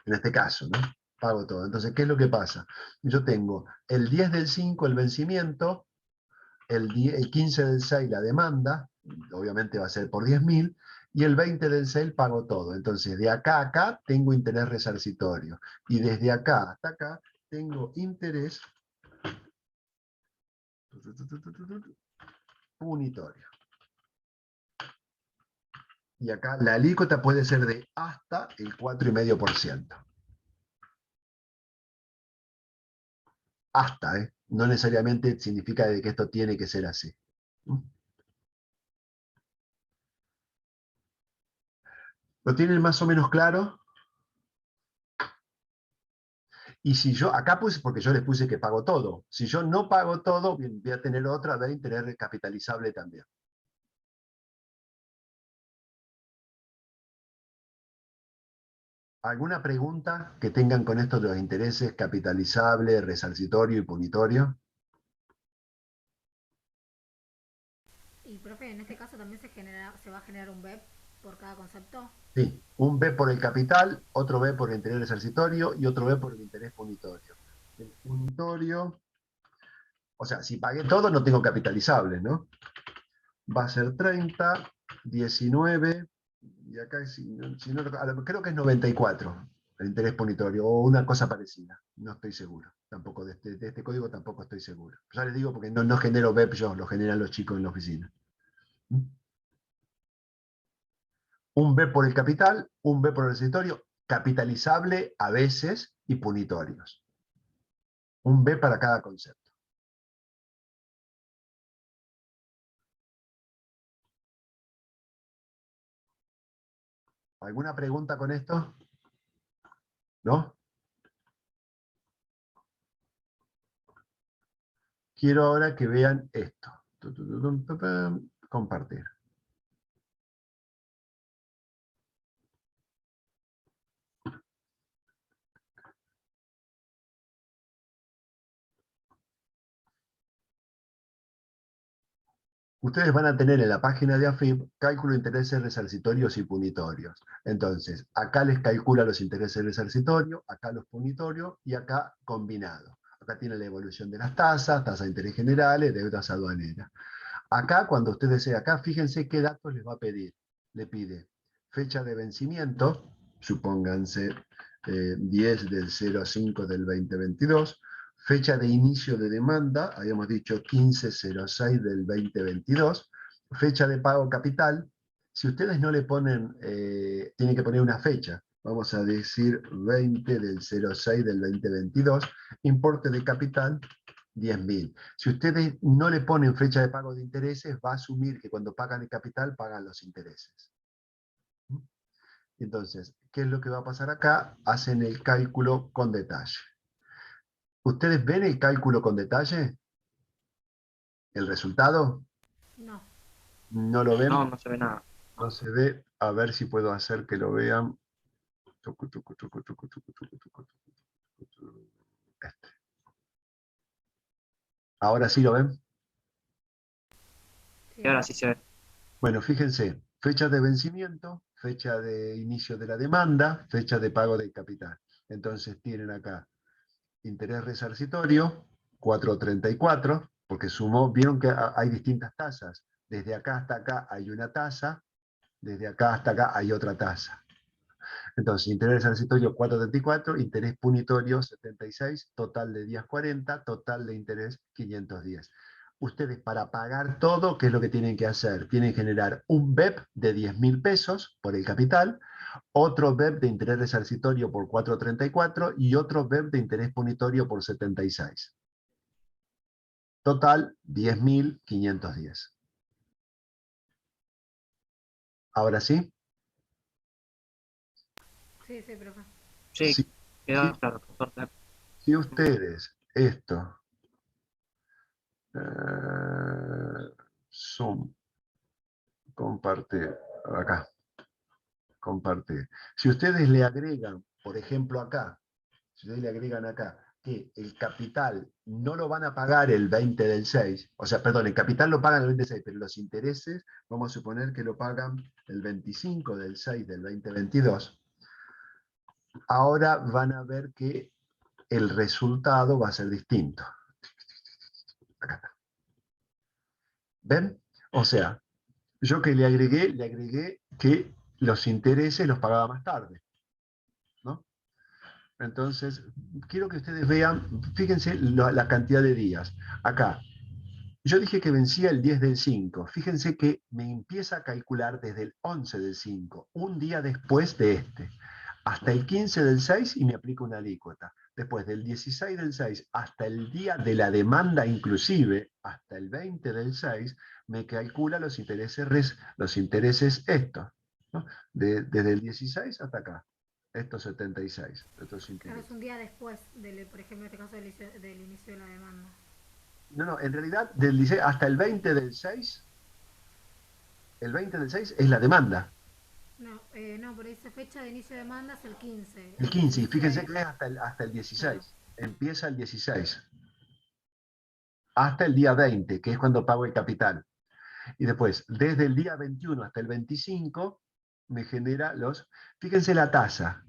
En este caso, ¿no? Pago todo. Entonces, ¿qué es lo que pasa? Yo tengo el 10 del 5 el vencimiento, el 15 del 6 la demanda, obviamente va a ser por 10.000, y el 20 del 6 pago todo. Entonces, de acá a acá tengo interés resarcitorio. Y desde acá hasta acá tengo interés punitorio. Y acá la alícuota puede ser de hasta el 4,5%. Hasta, ¿eh? No necesariamente significa de que esto tiene que ser así. ¿Lo tienen más o menos claro? Y si yo, acá puse, porque yo les puse que pago todo. Si yo no pago todo, voy a tener otra de interés recapitalizable también. ¿Alguna pregunta que tengan con esto de los intereses capitalizable, resarcitorio y punitorio? Y profe, en este caso también se va a generar un BEP. por cada concepto. Sí, un B por el capital, otro B por el interés resarcitorio y otro B por el interés punitorio. El punitorio, o sea, si pagué todo no tengo capitalizable, ¿no? Va a ser 30, 19, y acá creo que es 94 el interés punitorio, o una cosa parecida. No estoy seguro, tampoco de este código tampoco estoy seguro. Ya les digo porque no genero BEP yo, lo generan los chicos en la oficina. ¿Mm? Un B por el capital, un B por el resarcitorio, capitalizable a veces y punitorios. Un B para cada concepto. ¿Alguna pregunta con esto? ¿No? Quiero ahora que vean esto. Compartir. Ustedes van a tener en la página de AFIP cálculo de intereses resarcitorios y punitorios. Entonces, acá les calcula los intereses resarcitorios, acá los punitorios y acá combinado. Acá tiene la evolución de las tasas, tasa de interés generales, deudas aduaneras. Acá, cuando usted desea acá, fíjense qué datos les va a pedir. Le pide fecha de vencimiento, supónganse 10 del 05 del 2022, fecha de inicio de demanda, habíamos dicho 15/06 del 2022, fecha de pago capital. Si ustedes no le ponen, tienen que poner una fecha, vamos a decir 20 del 06 del 2022, importe de capital 10.000. Si ustedes no le ponen fecha de pago de intereses, va a asumir que cuando pagan el capital, pagan los intereses. Entonces, ¿qué es lo que va a pasar acá? Hacen el cálculo con detalle. ¿Ustedes ven el cálculo con detalle? ¿El resultado? No. ¿No lo ven? No, no se ve nada. No se ve. A ver si puedo hacer que lo vean. Este. ¿Ahora sí lo ven? Sí, Y ahora sí se ve. Bueno, fíjense, fecha de vencimiento, fecha de inicio de la demanda, fecha de pago del capital. Entonces tienen acá interés resarcitorio, 4.34, porque sumó, vieron que hay distintas tasas. Desde acá hasta acá hay una tasa, desde acá hasta acá hay otra tasa. Entonces, interés resarcitorio 4.34, interés punitorio 76, total de días 40, total de interés 510. Ustedes para pagar todo, ¿qué es lo que tienen que hacer? Tienen que generar un BEP de 10.000 pesos por el capital, otro BEP de interés resarcitorio por 4.34 y otro BEP de interés punitorio por 76. Total, 10.510. ¿Ahora sí? sí, sí, profe. Sí, Sí, sí, quedó claro, por suerte. si ustedes esto, Zoom, compartir, acá, compartir. Si ustedes le agregan, por ejemplo acá, si ustedes le agregan acá, que el capital no lo van a pagar el 20 del 6, o sea, perdón, el capital lo pagan el 20 del 6, pero los intereses, vamos a suponer que lo pagan el 25 del 6 del 2022, ahora van a ver que el resultado va a ser distinto. Acá está. ¿Ven? O sea, yo que le agregué que los intereses los pagaba más tarde, ¿no? Entonces, quiero que ustedes vean, fíjense la cantidad de días. Acá, yo dije que vencía el 10 del 5. Fíjense que me empieza a calcular desde el 11 del 5, un día después de este, hasta el 15 del 6 y me aplica una alícuota. Después del 16 del 6 hasta el día de la demanda inclusive, hasta el 20 del 6, me calcula los intereses estos, ¿no? Desde el 16 hasta acá, estos 76, estos Claro, es infinitos. un día después, del, por ejemplo, en este caso del inicio de la demanda. No, no, en realidad del 16 hasta el 20 del 6, el 20 del 6 es la demanda. No, no, pero dice fecha de inicio de demanda es el 15. El El 15, y fíjense 16, que es hasta el claro. 16. Empieza el 16. Hasta el día 20, que es cuando pago el capital. Y después, desde el día 21 hasta el 25, me genera los... Fíjense la tasa.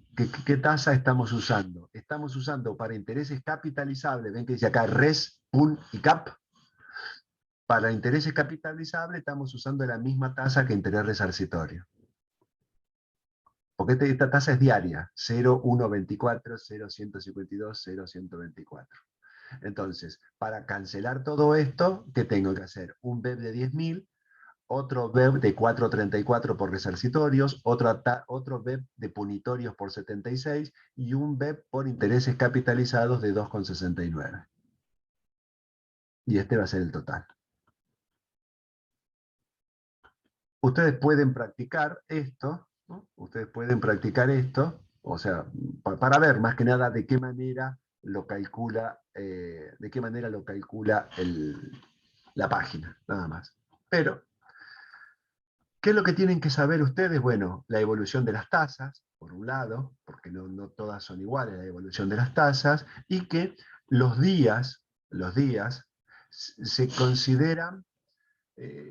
¿Qué tasa estamos usando? Estamos usando para intereses capitalizables, ven que dice acá RES, PUN y CAP. Para intereses capitalizables estamos usando la misma tasa que interés resarcitorio. Porque esta tasa es diaria, 0,124, 0,152, 0,124. Entonces, para cancelar todo esto, ¿qué tengo que hacer? Un BEP de 10.000, otro BEP de 4,34 por resarcitorios, otro BEP de punitorios por 76 y un BEP por intereses capitalizados de 2,69. Y este va a ser el total. Ustedes pueden practicar esto, ¿no? Ustedes pueden practicar esto, o sea, para ver más que nada de qué manera lo calcula, la página, nada más. Pero, ¿qué es lo que tienen que saber ustedes? Bueno, la evolución de las tasas, por un lado, porque no todas son iguales, la evolución de las tasas, y que los días se consideran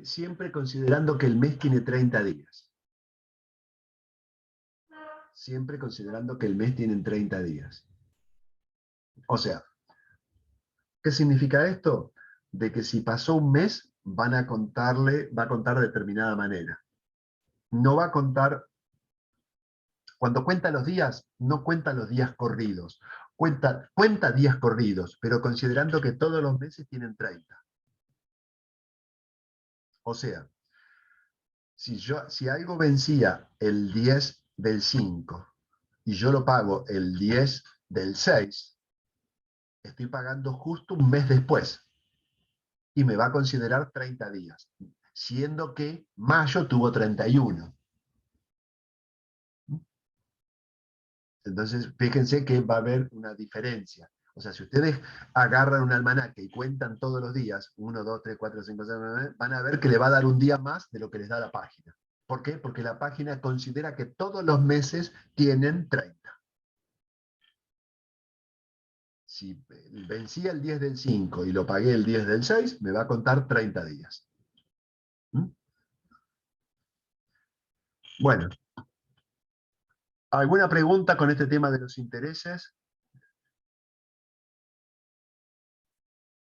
siempre considerando que el mes tiene 30 días. Siempre considerando que el mes tiene 30 días. O sea, ¿qué significa esto? De que si pasó un mes, va a contar de determinada manera. No va a contar, cuando cuenta los días, no cuenta los días corridos. Cuenta días corridos, pero considerando que todos los meses tienen 30. O sea, si algo vencía el 10 del 5 y yo lo pago el 10 del 6, estoy pagando justo un mes después y me va a considerar 30 días, siendo que mayo tuvo 31. Entonces, fíjense que va a haber una diferencia. O sea, si ustedes agarran un almanaque y cuentan todos los días, 1, 2, 3, 4, 5, 6, 9, van a ver que le va a dar un día más de lo que les da la página. ¿Por qué? Porque la página considera que todos los meses tienen 30. Si vencía el 10 del 5 y lo pagué el 10 del 6, me va a contar 30 días. ¿Mm? Bueno, ¿alguna pregunta con este tema de los intereses?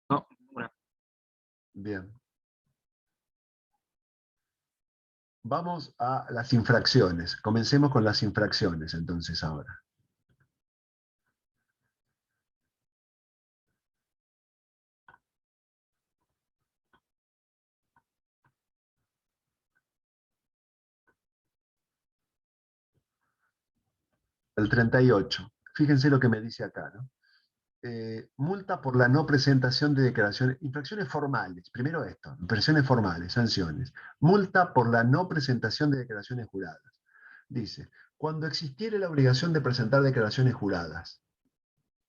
No, ninguna. Bien. Vamos a las infracciones. Comencemos con las infracciones entonces ahora. El 38. Fíjense lo que me dice acá, ¿no? Multa por la no presentación de declaraciones, infracciones formales, primero esto, infracciones formales, sanciones. Multa por la no presentación de declaraciones juradas. Dice, cuando existiere la obligación de presentar declaraciones juradas,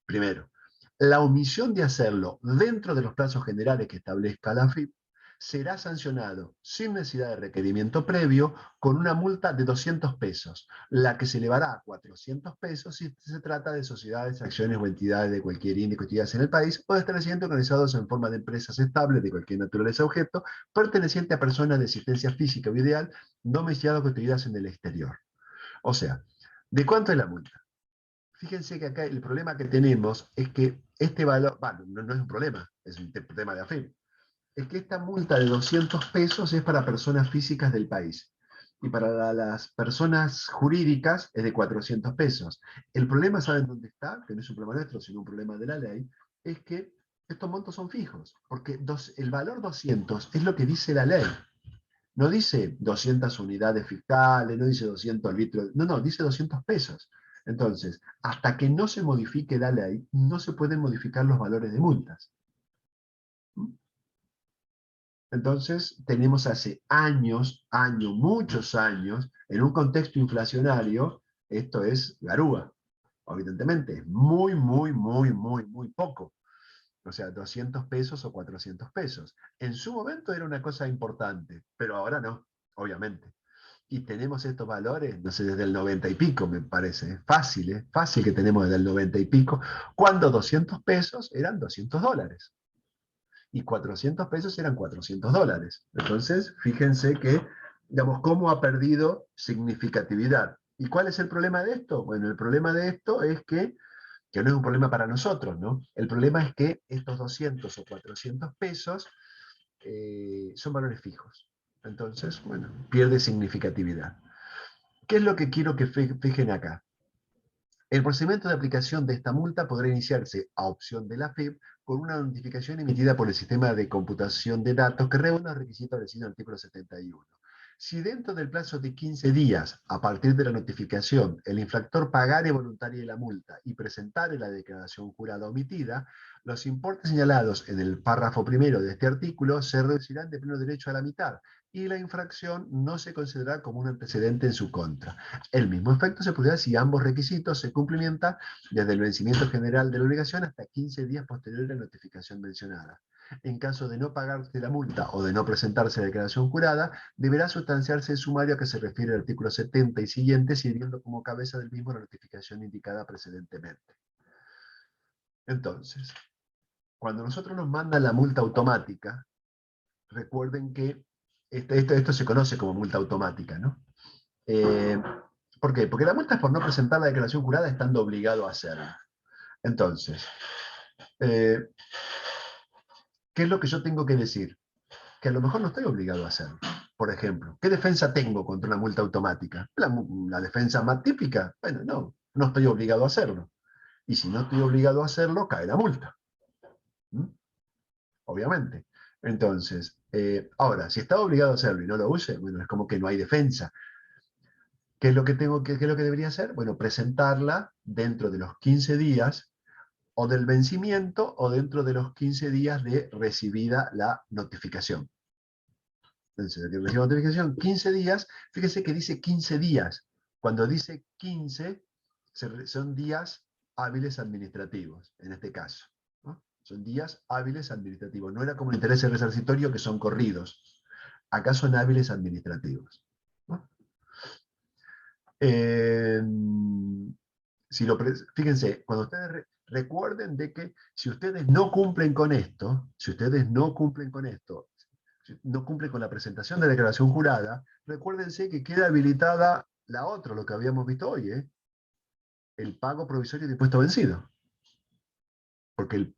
primero, la omisión de hacerlo dentro de los plazos generales que establezca la AFIP será sancionado sin necesidad de requerimiento previo con una multa de 200 pesos, la que se elevará a 400 pesos si se trata de sociedades, acciones o entidades de cualquier índice actividades en el país o de establecimientos organizados en forma de empresas estables de cualquier naturaleza objeto, perteneciente a personas de existencia física o ideal, domiciliadas o constituidas en el exterior. O sea, ¿de cuánto es la multa? Fíjense que acá el problema que tenemos es que este valor, bueno, no es un problema, es un tema de AFIP, es que esta multa de 200 pesos es para personas físicas del país y para las personas jurídicas es de 400 pesos. El problema, ¿saben dónde está? Que no es un problema nuestro, sino un problema de la ley, es que estos montos son fijos, porque el valor 200 es lo que dice la ley. No dice 200 unidades fiscales, no dice 200 litros, no, dice 200 pesos. Entonces, hasta que no se modifique la ley, no se pueden modificar los valores de multas. Entonces, tenemos hace muchos años, en un contexto inflacionario, esto es garúa, evidentemente, es muy, muy, muy, muy, muy poco. O sea, 200 pesos o 400 pesos. En su momento era una cosa importante, pero ahora no, obviamente. Y tenemos estos valores, no sé, desde el 90 y pico, me parece. Fácil que tenemos desde el 90 y pico, cuando 200 pesos eran 200 dólares. Y 400 pesos eran 400 dólares. Entonces, fíjense que digamos, cómo ha perdido significatividad. ¿Y cuál es el problema de esto? Bueno, el problema de esto es que no es un problema para nosotros, ¿no? El problema es que estos 200 o 400 pesos son valores fijos. Entonces, bueno, pierde significatividad. ¿Qué es lo que quiero que fijen acá? El procedimiento de aplicación de esta multa podrá iniciarse a opción de la AFIP con una notificación emitida por el sistema de computación de datos que reúne los requisitos establecidos en el artículo 71. Si dentro del plazo de 15 días, a partir de la notificación, el infractor pagare voluntaria la multa y presentare la declaración jurada omitida, los importes señalados en el párrafo primero de este artículo se reducirán de pleno derecho a la mitad y la infracción no se considerará como un antecedente en su contra. El mismo efecto se produrá si ambos requisitos se cumplimentan desde el vencimiento general de la obligación hasta 15 días posterior a la notificación mencionada. En caso de no pagarse la multa o de no presentarse la declaración jurada, deberá sustanciarse el sumario a que se refiere el artículo 70 y siguiente, sirviendo como cabeza del mismo la notificación indicada precedentemente. Entonces, cuando nosotros nos mandan la multa automática, recuerden que esto se conoce como multa automática, ¿no? ¿Por qué? Porque la multa es por no presentar la declaración jurada estando obligado a hacerlo. Entonces, ¿qué es lo que yo tengo que decir? Que a lo mejor no estoy obligado a hacerlo. Por ejemplo, ¿qué defensa tengo contra una multa automática? La defensa más típica, bueno, no estoy obligado a hacerlo. Y si no estoy obligado a hacerlo, cae la multa. ¿Mm? Obviamente. Entonces, ahora, si estaba obligado a hacerlo y no lo use, bueno, es como que no hay defensa. ¿Qué es lo que qué es lo que debería hacer? Bueno, presentarla dentro de los 15 días o del vencimiento o dentro de los 15 días de recibida la notificación. Entonces, de que reciba notificación, 15 días, fíjese que dice 15 días. Cuando dice 15, son días hábiles administrativos, en este caso, ¿no? Son días hábiles administrativos. No era como el interés resarcitorio, que son corridos. Acá son hábiles administrativos, ¿no? Fíjense, cuando ustedes recuerden de que si ustedes no cumplen con esto, si no cumplen con la presentación de declaración jurada, recuérdense que queda habilitada la otra, lo que habíamos visto hoy, el pago provisorio de impuesto vencido. Porque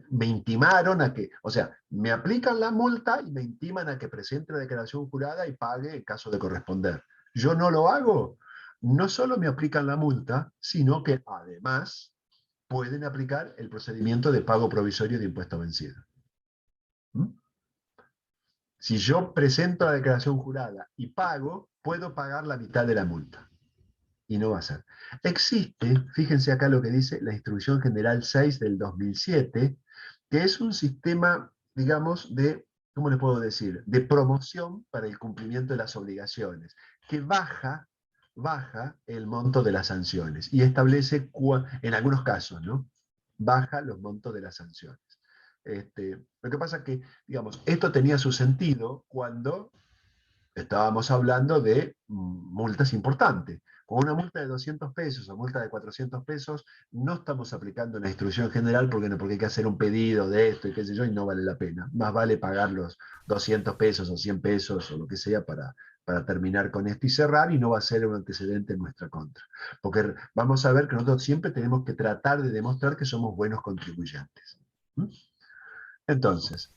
me intimaron a que, o sea, me aplican la multa y me intiman a que presente la declaración jurada y pague en caso de corresponder. Yo no lo hago. No solo me aplican la multa, sino que además pueden aplicar el procedimiento de pago provisorio de impuesto vencido. ¿Mm? Si yo presento la declaración jurada y pago, puedo pagar la mitad de la multa. Y no va a ser. Existe, fíjense acá lo que dice la Instrucción General 6 del 2007, que es un sistema, digamos, ¿cómo le puedo decir? De promoción para el cumplimiento de las obligaciones, que baja el monto de las sanciones y establece, en algunos casos, ¿no? Baja los montos de las sanciones. Lo que pasa es que, digamos, esto tenía su sentido cuando estábamos hablando de multas importantes. Con una multa de 200 pesos o multa de 400 pesos, no estamos aplicando una instrucción general porque hay que hacer un pedido de esto y qué sé yo, y no vale la pena. Más vale pagar los 200 pesos o 100 pesos o lo que sea para terminar con esto y cerrar, y no va a ser un antecedente en nuestra contra. Porque vamos a ver que nosotros siempre tenemos que tratar de demostrar que somos buenos contribuyentes. ¿Mm? Entonces,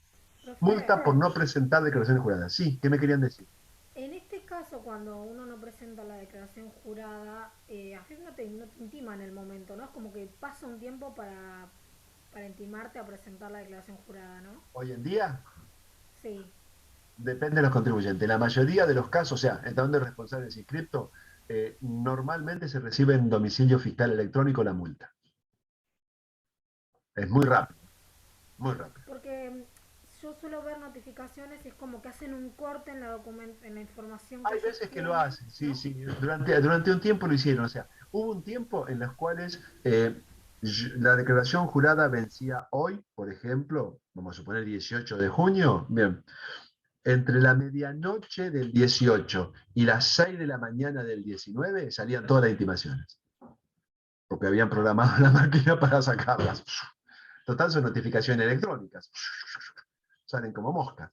multa por no presentar declaraciones juradas. Sí, ¿qué me querían decir? En este caso, cuando uno no presenta la declaración jurada, AFIP no te intima en el momento, ¿no? Es como que pasa un tiempo para intimarte a presentar la declaración jurada, ¿no? Hoy en día, Sí. depende de los contribuyentes. La mayoría de los casos, o sea, estando el responsable del inscripto, normalmente se recibe en domicilio fiscal electrónico la multa. Es muy rápido, muy rápido. Porque yo suelo ver notificaciones y es como que hacen un corte en la información Hay que veces que lo tienen, hacen, sí, ¿no? sí. Durante un tiempo lo hicieron. O sea, hubo un tiempo en los cuales la declaración jurada vencía hoy, por ejemplo, vamos a suponer 18 de junio, bien, entre la medianoche del 18 y las 6 de la mañana del 19 salían todas las intimaciones. Porque habían programado la máquina para sacarlas. Total, son notificaciones electrónicas. Salen como moscas.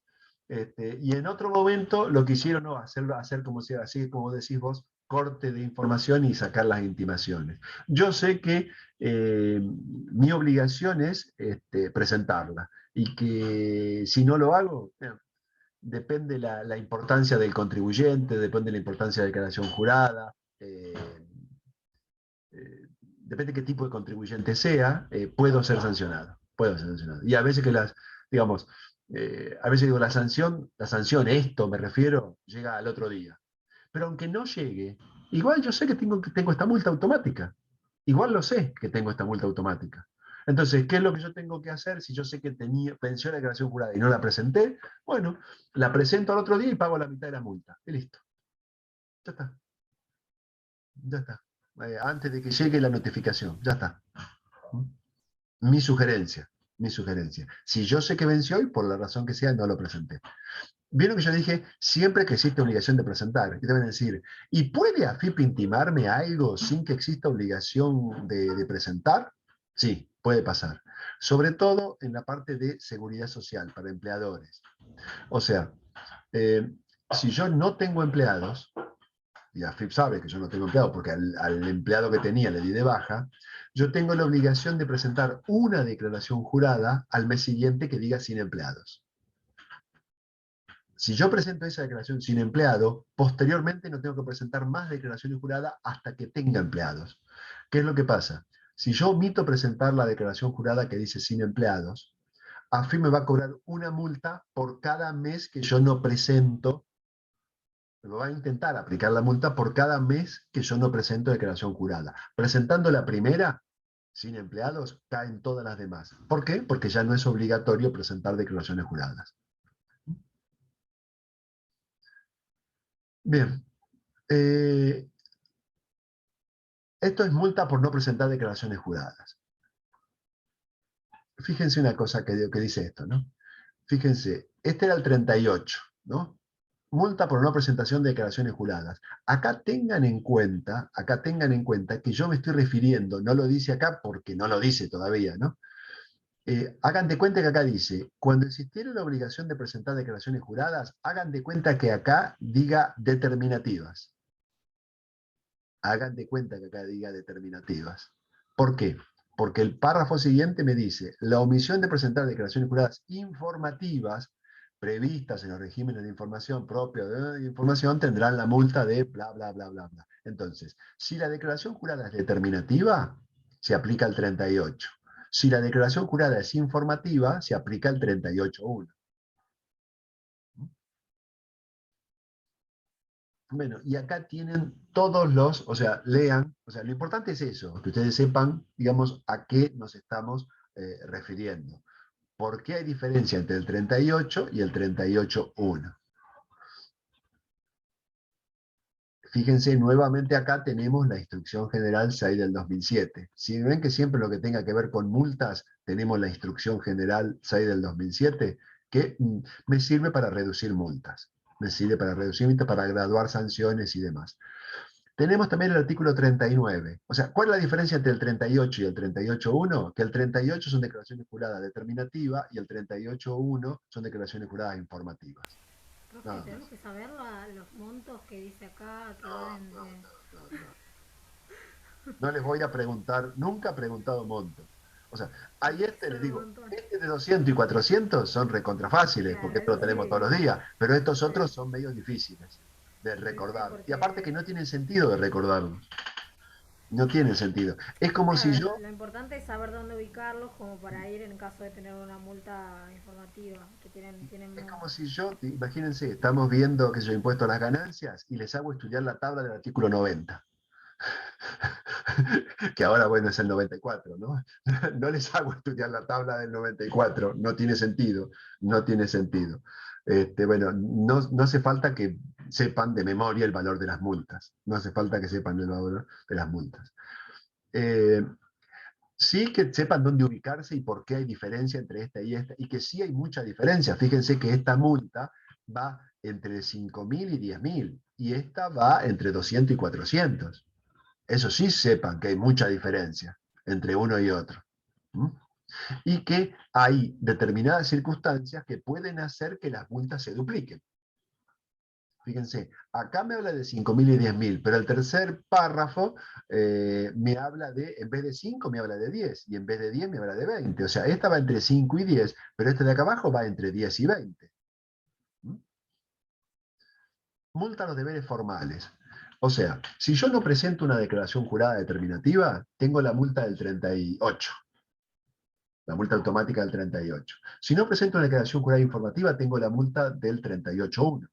Y en otro momento lo que hicieron, no, hacer como, así como decís vos, corte de información y sacar las intimaciones. Yo sé que mi obligación es presentarla y que si no lo hago, depende la importancia del contribuyente, depende la importancia de la declaración jurada, depende qué tipo de contribuyente sea, puedo ser sancionado. Puedo ser sancionado. Y a veces que digamos, a veces digo, la sanción, esto me refiero, llega al otro día. Pero aunque no llegue, igual yo sé que tengo esta multa automática. Igual lo sé que tengo esta multa automática. Entonces, ¿qué es lo que yo tengo que hacer si yo sé que venció la declaración jurada y no la presenté? Bueno, la presento al otro día y pago la mitad de la multa. Y listo. Ya está. Ya está. Antes de que llegue la notificación. Ya está. Mi sugerencia. Mi sugerencia. Si yo sé que venció y por la razón que sea no lo presenté. Vieron que yo dije, siempre que existe obligación de presentar. Y deben decir, ¿y puede AFIP intimarme algo sin que exista obligación de presentar? Sí, puede pasar. Sobre todo en la parte de seguridad social para empleadores. O sea, si yo no tengo empleados, y AFIP sabe que yo no tengo empleados porque al empleado que tenía le di de baja, yo tengo la obligación de presentar una declaración jurada al mes siguiente que diga sin empleados. Si yo presento esa declaración sin empleado, posteriormente no tengo que presentar más declaraciones juradas hasta que tenga empleados. ¿Qué es lo que pasa? Si yo omito presentar la declaración jurada que dice sin empleados, AFIP me va a cobrar una multa por cada mes que yo no presento, me va a intentar aplicar la multa por cada mes que yo no presento declaración jurada. Presentando la primera, sin empleados, caen todas las demás. ¿Por qué? Porque ya no es obligatorio presentar declaraciones juradas. Bien. Esto es multa por no presentar declaraciones juradas. Fíjense una cosa que dice esto, ¿no? Fíjense, este era el 38, ¿no? Multa por no presentación de declaraciones juradas. Acá tengan en cuenta que yo me estoy refiriendo, no lo dice acá porque no lo dice todavía, ¿no? Hagan de cuenta que acá dice, cuando existiera la obligación de presentar declaraciones juradas, hagan de cuenta que acá diga determinativas. Hagan de cuenta que acá diga determinativas. ¿Por qué? Porque el párrafo siguiente me dice, la omisión de presentar declaraciones juradas informativas previstas en los regímenes de información propios de información tendrán la multa de bla, bla, bla, bla, bla. Entonces, si la declaración jurada es determinativa, se aplica el 38. Si la declaración jurada es informativa, se aplica el 38.1. Bueno, y acá tienen todos los, o sea, lean, o sea, lo importante es eso, que ustedes sepan, digamos, a qué nos estamos refiriendo. ¿Por qué hay diferencia entre el 38 y el 38.1? Fíjense, nuevamente acá tenemos la Instrucción General 6 del 2007. Si ven que siempre lo que tenga que ver con multas, tenemos la Instrucción General 6 del 2007, que me sirve para reducir multas. Me sirve para reducir multas, para graduar sanciones y demás. Tenemos también el artículo 39. O sea, ¿cuál es la diferencia entre el 38 y el 38.1? Que el 38 son declaraciones juradas determinativas y el 38.1 son declaraciones juradas informativas. Profe, tenemos que saber los montos que dice acá. No les voy a preguntar, nunca he preguntado montos. O sea, ahí les digo, este de 200 y 400 son recontrafáciles, porque esto lo tenemos todos los días, pero estos otros son medio difíciles de recordar. Y aparte que no tienen sentido de recordarlos. No tiene sentido. Es como si yo... Lo importante es saber dónde ubicarlos como para ir en caso de tener una multa informativa. Que tienen Es como si yo, imagínense, estamos viendo que yo impuesto a las ganancias y les hago estudiar la tabla del artículo 90. Que ahora, bueno, es el 94, ¿no? No les hago estudiar la tabla del 94, no tiene sentido, no tiene sentido. Bueno, no hace falta que sepan de memoria el valor de las multas, no hace falta que sepan el valor de las multas. Sí que sepan dónde ubicarse y por qué hay diferencia entre esta, y que sí hay mucha diferencia. Fíjense que esta multa va entre 5.000 y 10.000, y esta va entre 200 y 400. Eso sí sepan que hay mucha diferencia entre uno y otro. ¿Mm? y que hay determinadas circunstancias que pueden hacer que las multas se dupliquen. Fíjense, acá me habla de 5.000 y 10.000, pero el tercer párrafo me habla de, en vez de 5 me habla de 10, y en vez de 10 me habla de 20. O sea, esta va entre 5 y 10, pero este de acá abajo va entre 10 y 20. ¿Mm? Multa a los deberes formales. O sea, si yo no presento una declaración jurada determinativa, tengo la multa del 38. La multa automática del 38. Si no presento una declaración jurada informativa, tengo la multa del 38.1.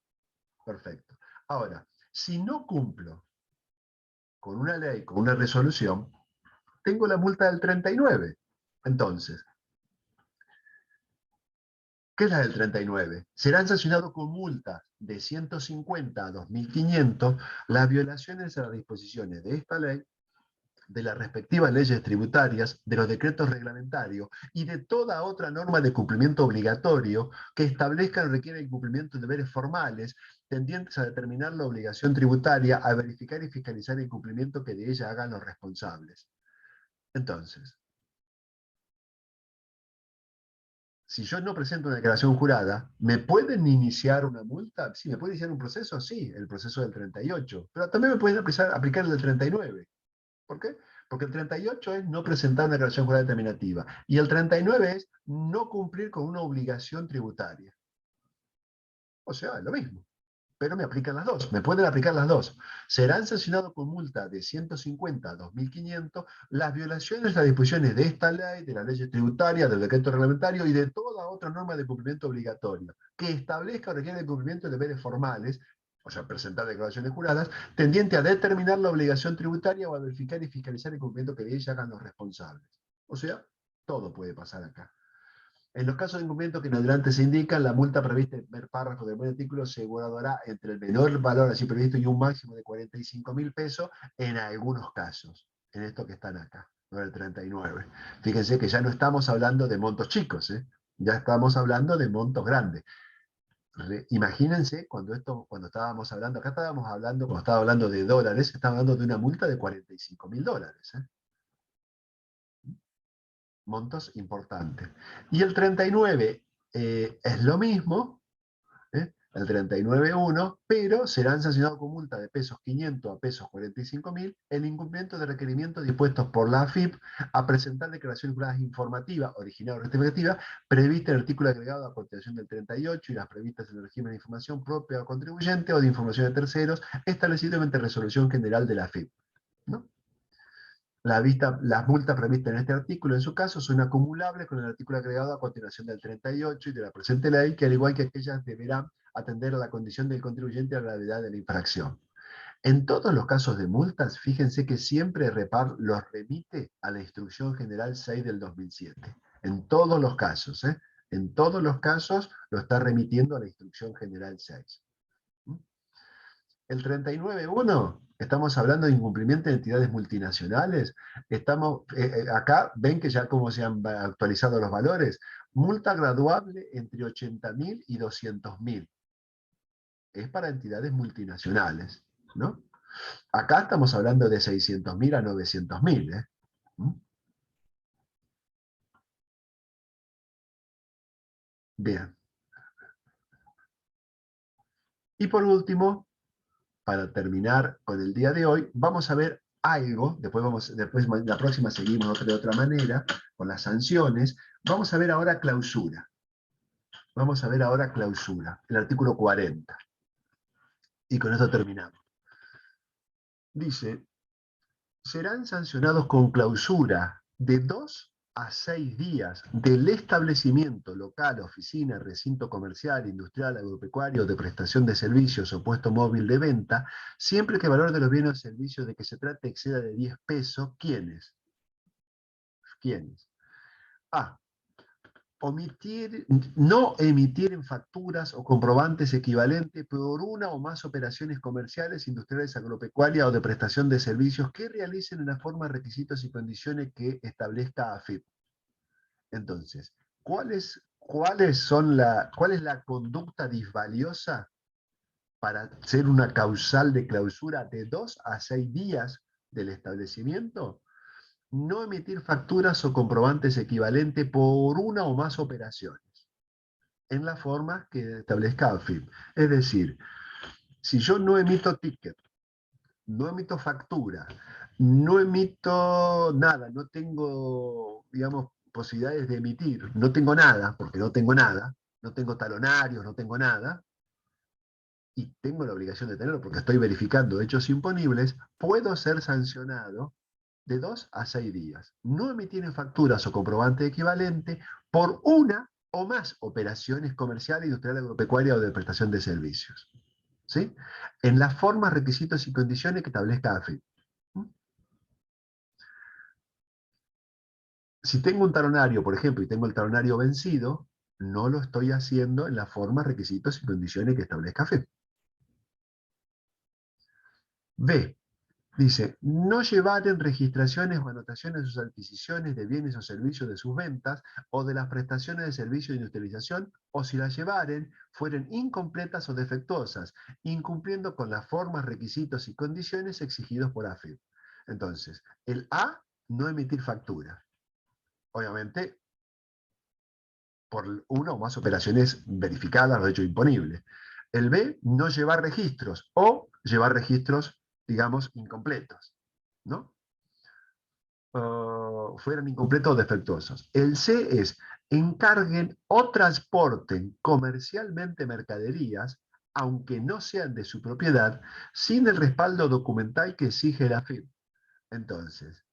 Perfecto. Ahora, si no cumplo con una ley, con una resolución, tengo la multa del 39. Entonces, ¿qué es la del 39? Serán sancionados con multas de 150 a 2.500 las violaciones a las disposiciones de esta ley, de las respectivas leyes tributarias, de los decretos reglamentarios y de toda otra norma de cumplimiento obligatorio que establezcan o requiera el cumplimiento de deberes formales tendientes a determinar la obligación tributaria, a verificar y fiscalizar el cumplimiento que de ella hagan los responsables. Entonces, si yo no presento una declaración jurada, ¿me pueden iniciar una multa? Sí, ¿me puede iniciar un proceso? Sí, el proceso del 38. Pero también me pueden aplicar el del 39. ¿Por qué? Porque el 38 es no presentar una declaración jurada determinativa. Y el 39 es no cumplir con una obligación tributaria. O sea, es lo mismo. Pero me aplican las dos, me pueden aplicar las dos. Serán sancionados con multa de 150 a 2.500 las violaciones a las disposiciones de esta ley, de las leyes tributarias, del decreto reglamentario y de toda otra norma de cumplimiento obligatorio que establezca o requiera el cumplimiento de deberes formales, o sea, presentar declaraciones juradas, tendiente a determinar la obligación tributaria o a verificar y fiscalizar el cumplimiento que de ella hagan los responsables. O sea, todo puede pasar acá. En los casos de incumplimiento que en adelante se indican, la multa prevista en el primer párrafo del buen artículo se guardará entre el menor valor así previsto y un máximo de 45.000 pesos en algunos casos, en estos que están acá, no el 39. Fíjense que ya no estamos hablando de montos chicos, ya estamos hablando de montos grandes. Imagínense cuando estábamos hablando, acá estábamos hablando, cuando estaba hablando de dólares, estábamos hablando de una multa de 45.000 dólares. Montos importantes. Y el 39 es lo mismo, el 39.1, pero serán sancionados con multa de pesos 500 a pesos 45.000 el incumplimiento de requerimientos dispuestos por la AFIP a presentar declaraciones juradas informativas, original o rectificativa, previstas en el artículo agregado a continuación del 38 y las previstas en el régimen de información propia o contribuyente o de información de terceros, establecido mediante resolución general de la AFIP. ¿No? Las multas previstas en este artículo, en su caso, son acumulables con el artículo agregado a continuación del 38 y de la presente ley, que al igual que aquellas deberán atender a la condición del contribuyente y a la gravedad de la infracción. En todos los casos de multas, fíjense que siempre Repar los remite a la Instrucción General 6 del 2007. En todos los casos, en todos los casos lo está remitiendo a la Instrucción General 6. El 39.1, estamos hablando de incumplimiento de entidades multinacionales. Acá ven que ya como se han actualizado los valores. Multa graduable entre 80.000 y 200.000. Es para entidades multinacionales, ¿no? Acá estamos hablando de 600.000 a 900.000. Bien. Y por último, para terminar con el día de hoy, vamos a ver algo, después la próxima seguimos de otra manera, con las sanciones. Vamos a ver ahora clausura. Vamos a ver ahora clausura, el artículo 40. Y con esto terminamos. Dice, serán sancionados con clausura de 2 a 6 días del establecimiento local, oficina, recinto comercial, industrial, agropecuario, de prestación de servicios o puesto móvil de venta, siempre que el valor de los bienes o servicios de que se trate exceda de 10 pesos. ¿Quiénes? ¿Quiénes? A. No emitir en facturas o comprobantes equivalentes por una o más operaciones comerciales, industriales, agropecuarias o de prestación de servicios que realicen en la forma, requisitos y condiciones que establezca AFIP. Entonces, ¿cuál es la conducta disvaliosa para ser una causal de clausura de 2 a 6 días del establecimiento? no emitir facturas o comprobantes equivalentes por una o más operaciones, en la forma que establezca AFIP. Es decir, si yo no emito ticket, no emito factura, no emito nada, no tengo, digamos, posibilidades de emitir, no tengo nada, porque no tengo nada, no tengo talonarios, no tengo nada, y tengo la obligación de tenerlo porque estoy verificando hechos imponibles, puedo ser sancionado de 2 a 6 días. No emitir facturas o comprobante equivalente por una o más operaciones comercial, industrial, agropecuaria o de prestación de servicios. ¿Sí? En las formas, requisitos y condiciones que establezca AFIP. Si tengo un talonario, por ejemplo, y tengo el talonario vencido, no lo estoy haciendo en las formas, requisitos y condiciones que establezca AFIP. B. Dice, no llevar en registraciones o anotaciones sus adquisiciones de bienes o servicios de sus ventas o de las prestaciones de servicio de industrialización, o si las llevaren, fueren incompletas o defectuosas, incumpliendo con las formas, requisitos y condiciones exigidos por AFIP. Entonces, el A, no emitir factura. Obviamente, por una o más operaciones verificadas o hecho imponible. El B, no llevar registros o llevar registros, digamos, incompletos, ¿no? Fueran incompletos o defectuosos. El C es, encarguen o transporten comercialmente mercaderías, aunque no sean de su propiedad, sin el respaldo documental que exige la FIP. Entonces,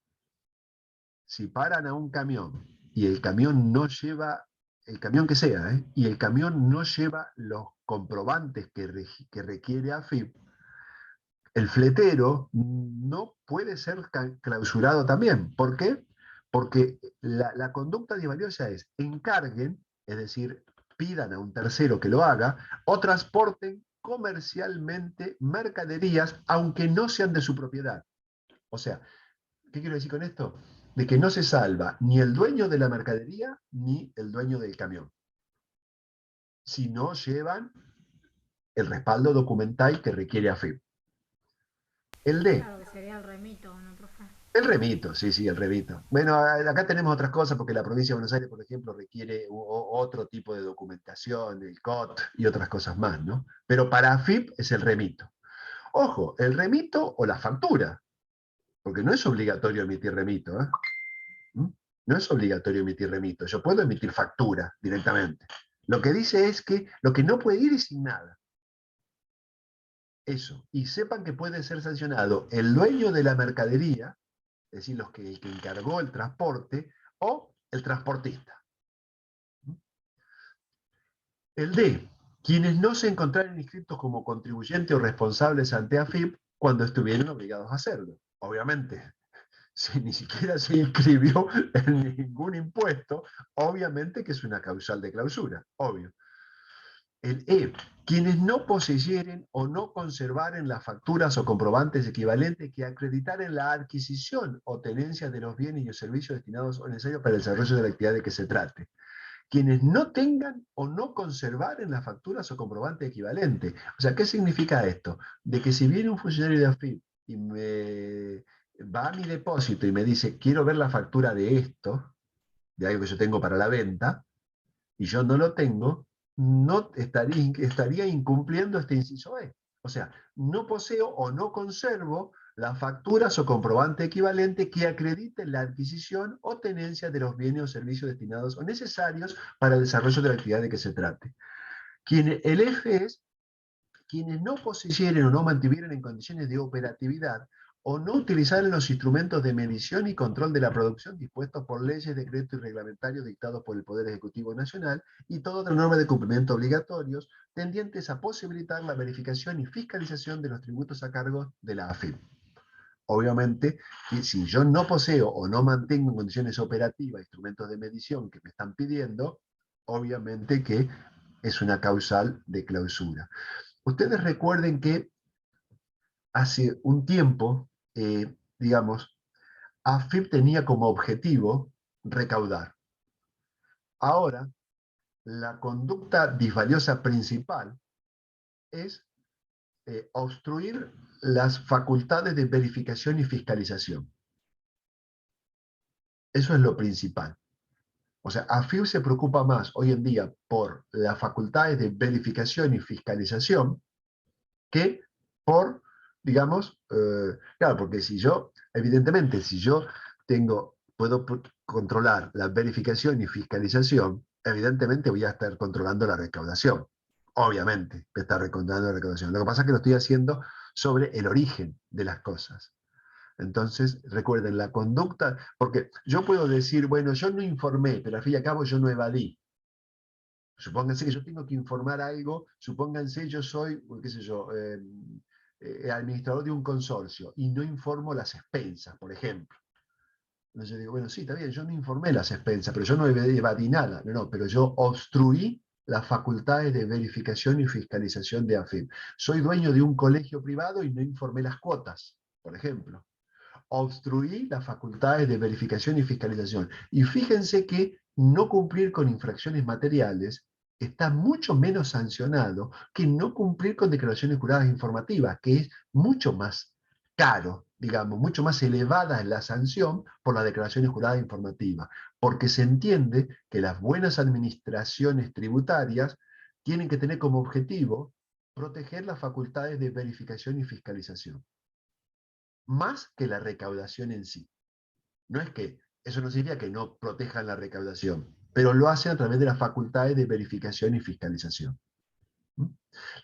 si paran a un camión y el camión no lleva, el camión que sea, y el camión no lleva los comprobantes que requiere AFIP, el fletero no puede ser clausurado también. ¿Por qué? Porque la conducta disvaliosa es encarguen, es decir, pidan a un tercero que lo haga, o transporten comercialmente mercaderías, aunque no sean de su propiedad. O sea, ¿qué quiero decir con esto? De que no se salva ni el dueño de la mercadería ni el dueño del camión, si no llevan el respaldo documental que requiere AFIP. El D, Claro que sería el remito, ¿no, profe? el remito, sí, sí, el remito. Bueno, acá tenemos otras cosas porque la provincia de Buenos Aires, por ejemplo, requiere otro tipo de documentación, el COT y otras cosas más, ¿no? Pero para AFIP es el remito. Ojo, el remito o la factura, porque no es obligatorio emitir remito, ¿eh? ¿Mm? No es obligatorio emitir remito, yo puedo emitir factura directamente. Lo que dice es que lo que no puede ir es sin nada. Eso. Y sepan que puede ser sancionado el dueño de la mercadería, es decir, el que encargó el transporte, o el transportista. El D, quienes no se encontraran inscritos como contribuyentes o responsables ante AFIP cuando estuvieron obligados a hacerlo. Obviamente, si ni siquiera se inscribió en ningún impuesto, obviamente que es una causal de clausura, obvio. El E, quienes no poseyeren o no conservaren las facturas o comprobantes equivalentes que acreditaren la adquisición o tenencia de los bienes y los servicios destinados o necesarios para el desarrollo de la actividad de que se trate. Quienes no tengan o no conservaren las facturas o comprobantes equivalentes. O sea, ¿qué significa esto? De que si viene un funcionario de AFIP y me va a mi depósito y me dice, quiero ver la factura de esto, de algo que yo tengo para la venta, y yo no lo tengo, no estaría incumpliendo este inciso E. O sea, no poseo o no conservo las facturas o comprobante equivalente que acrediten la adquisición o tenencia de los bienes o servicios destinados o necesarios para el desarrollo de la actividad de que se trate. El F es quienes no poseyeren o no mantuvieren en condiciones de operatividad o no utilizaren los instrumentos de medición y control de la producción dispuestos por leyes, decretos y reglamentarios dictados por el Poder Ejecutivo Nacional y toda otra norma de cumplimiento obligatorios tendientes a posibilitar la verificación y fiscalización de los tributos a cargo de la AFIP. Obviamente, si yo no poseo o no mantengo en condiciones operativas instrumentos de medición que me están pidiendo, obviamente que es una causal de clausura. Ustedes recuerden que hace un tiempo, digamos, AFIP tenía como objetivo recaudar. Ahora, la conducta disvaliosa principal es obstruir las facultades de verificación y fiscalización. Eso es lo principal. O sea, AFIP se preocupa más hoy en día por las facultades de verificación y fiscalización que por, digamos, claro, porque si yo, evidentemente, si yo puedo controlar la verificación y fiscalización, evidentemente voy a estar controlando la recaudación. Obviamente, voy a estar controlando la recaudación. Lo que pasa es que lo estoy haciendo sobre el origen de las cosas. Entonces, recuerden, la conducta, porque yo puedo decir, bueno, yo no informé, pero al fin y al cabo yo no evadí. Supónganse que yo tengo que informar algo, supónganse yo soy, qué sé yo, administrador de un consorcio y no informo las expensas, por ejemplo. Entonces yo digo, bueno, sí, está bien, yo no informé las expensas, pero yo no evadí nada, no, pero yo obstruí las facultades de verificación y fiscalización de AFIP. Soy dueño de un colegio privado y no informé las cuotas, por ejemplo. Obstruí las facultades de verificación y fiscalización. Y fíjense que no cumplir con infracciones materiales está mucho menos sancionado que no cumplir con declaraciones juradas informativas, que es mucho más caro, digamos, mucho más elevada en la sanción por las declaraciones juradas informativas, porque se entiende que las buenas administraciones tributarias tienen que tener como objetivo proteger las facultades de verificación y fiscalización más que la recaudación en sí. No es que, eso no significa que no protejan la recaudación, pero lo hacen a través de las facultades de verificación y fiscalización. ¿Mm?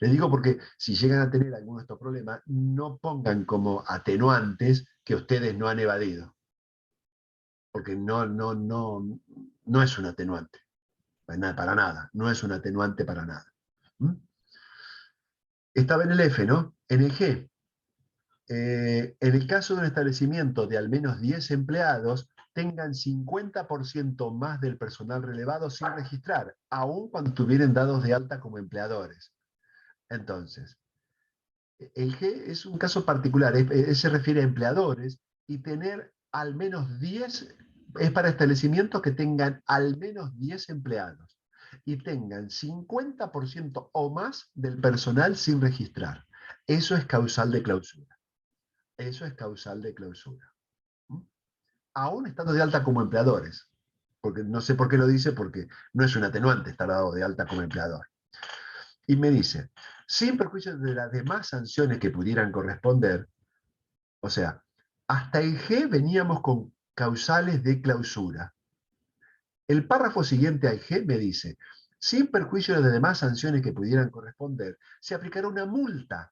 Les digo porque si llegan a tener alguno de estos problemas, no pongan como atenuantes que ustedes no han evadido. Porque no es un atenuante. Para nada. No es un atenuante para nada. ¿Mm? Estaba en el F, ¿no? En el G. En el caso de un establecimiento de al menos 10 empleados, tengan 50% más del personal relevado sin registrar, aun cuando estuvieran dados de alta como empleadores. Entonces, el G es un caso particular, se refiere a empleadores, y tener al menos 10 es para establecimientos que tengan al menos 10 empleados y tengan 50% o más del personal sin registrar. Eso es causal de clausura. Eso es causal de clausura. ¿Mm? Aún estando de alta como empleadores. Porque no sé por qué lo dice, porque no es un atenuante estar dado de alta como empleador. Y me dice, sin perjuicio de las demás sanciones que pudieran corresponder, o sea, hasta el G veníamos con causales de clausura. El párrafo siguiente al G me dice, sin perjuicio de las demás sanciones que pudieran corresponder, se aplicará una multa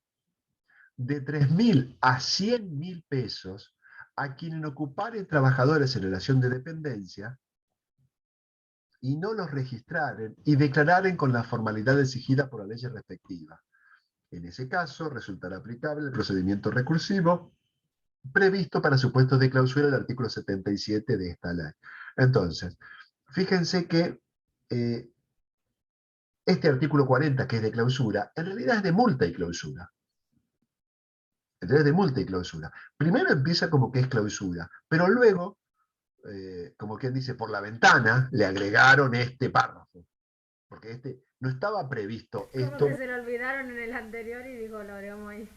de 3.000 a 100.000 pesos a quienes ocuparen trabajadores en relación de dependencia y no los registraren y declararen con la formalidad exigida por la ley respectiva. En ese caso, resultará aplicable el procedimiento recursivo previsto para supuestos de clausura del artículo 77 de esta ley. Entonces, fíjense que este artículo 40, que es de clausura, en realidad es de multa y clausura. Entonces, de multa y clausura. Primero empieza como que es clausura, pero luego, como quien dice, por la ventana, le agregaron este párrafo. Porque este no estaba previsto Como esto. que se lo olvidaron en el anterior y digo, lo agregamos ahí.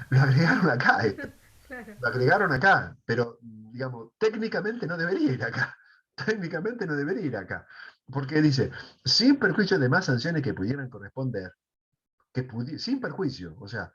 Lo agregaron acá esto. Claro. Lo agregaron acá, pero, digamos, técnicamente no debería ir acá. Técnicamente no debería ir acá. Porque dice, sin perjuicio de más sanciones que pudieran corresponder, sin perjuicio, o sea,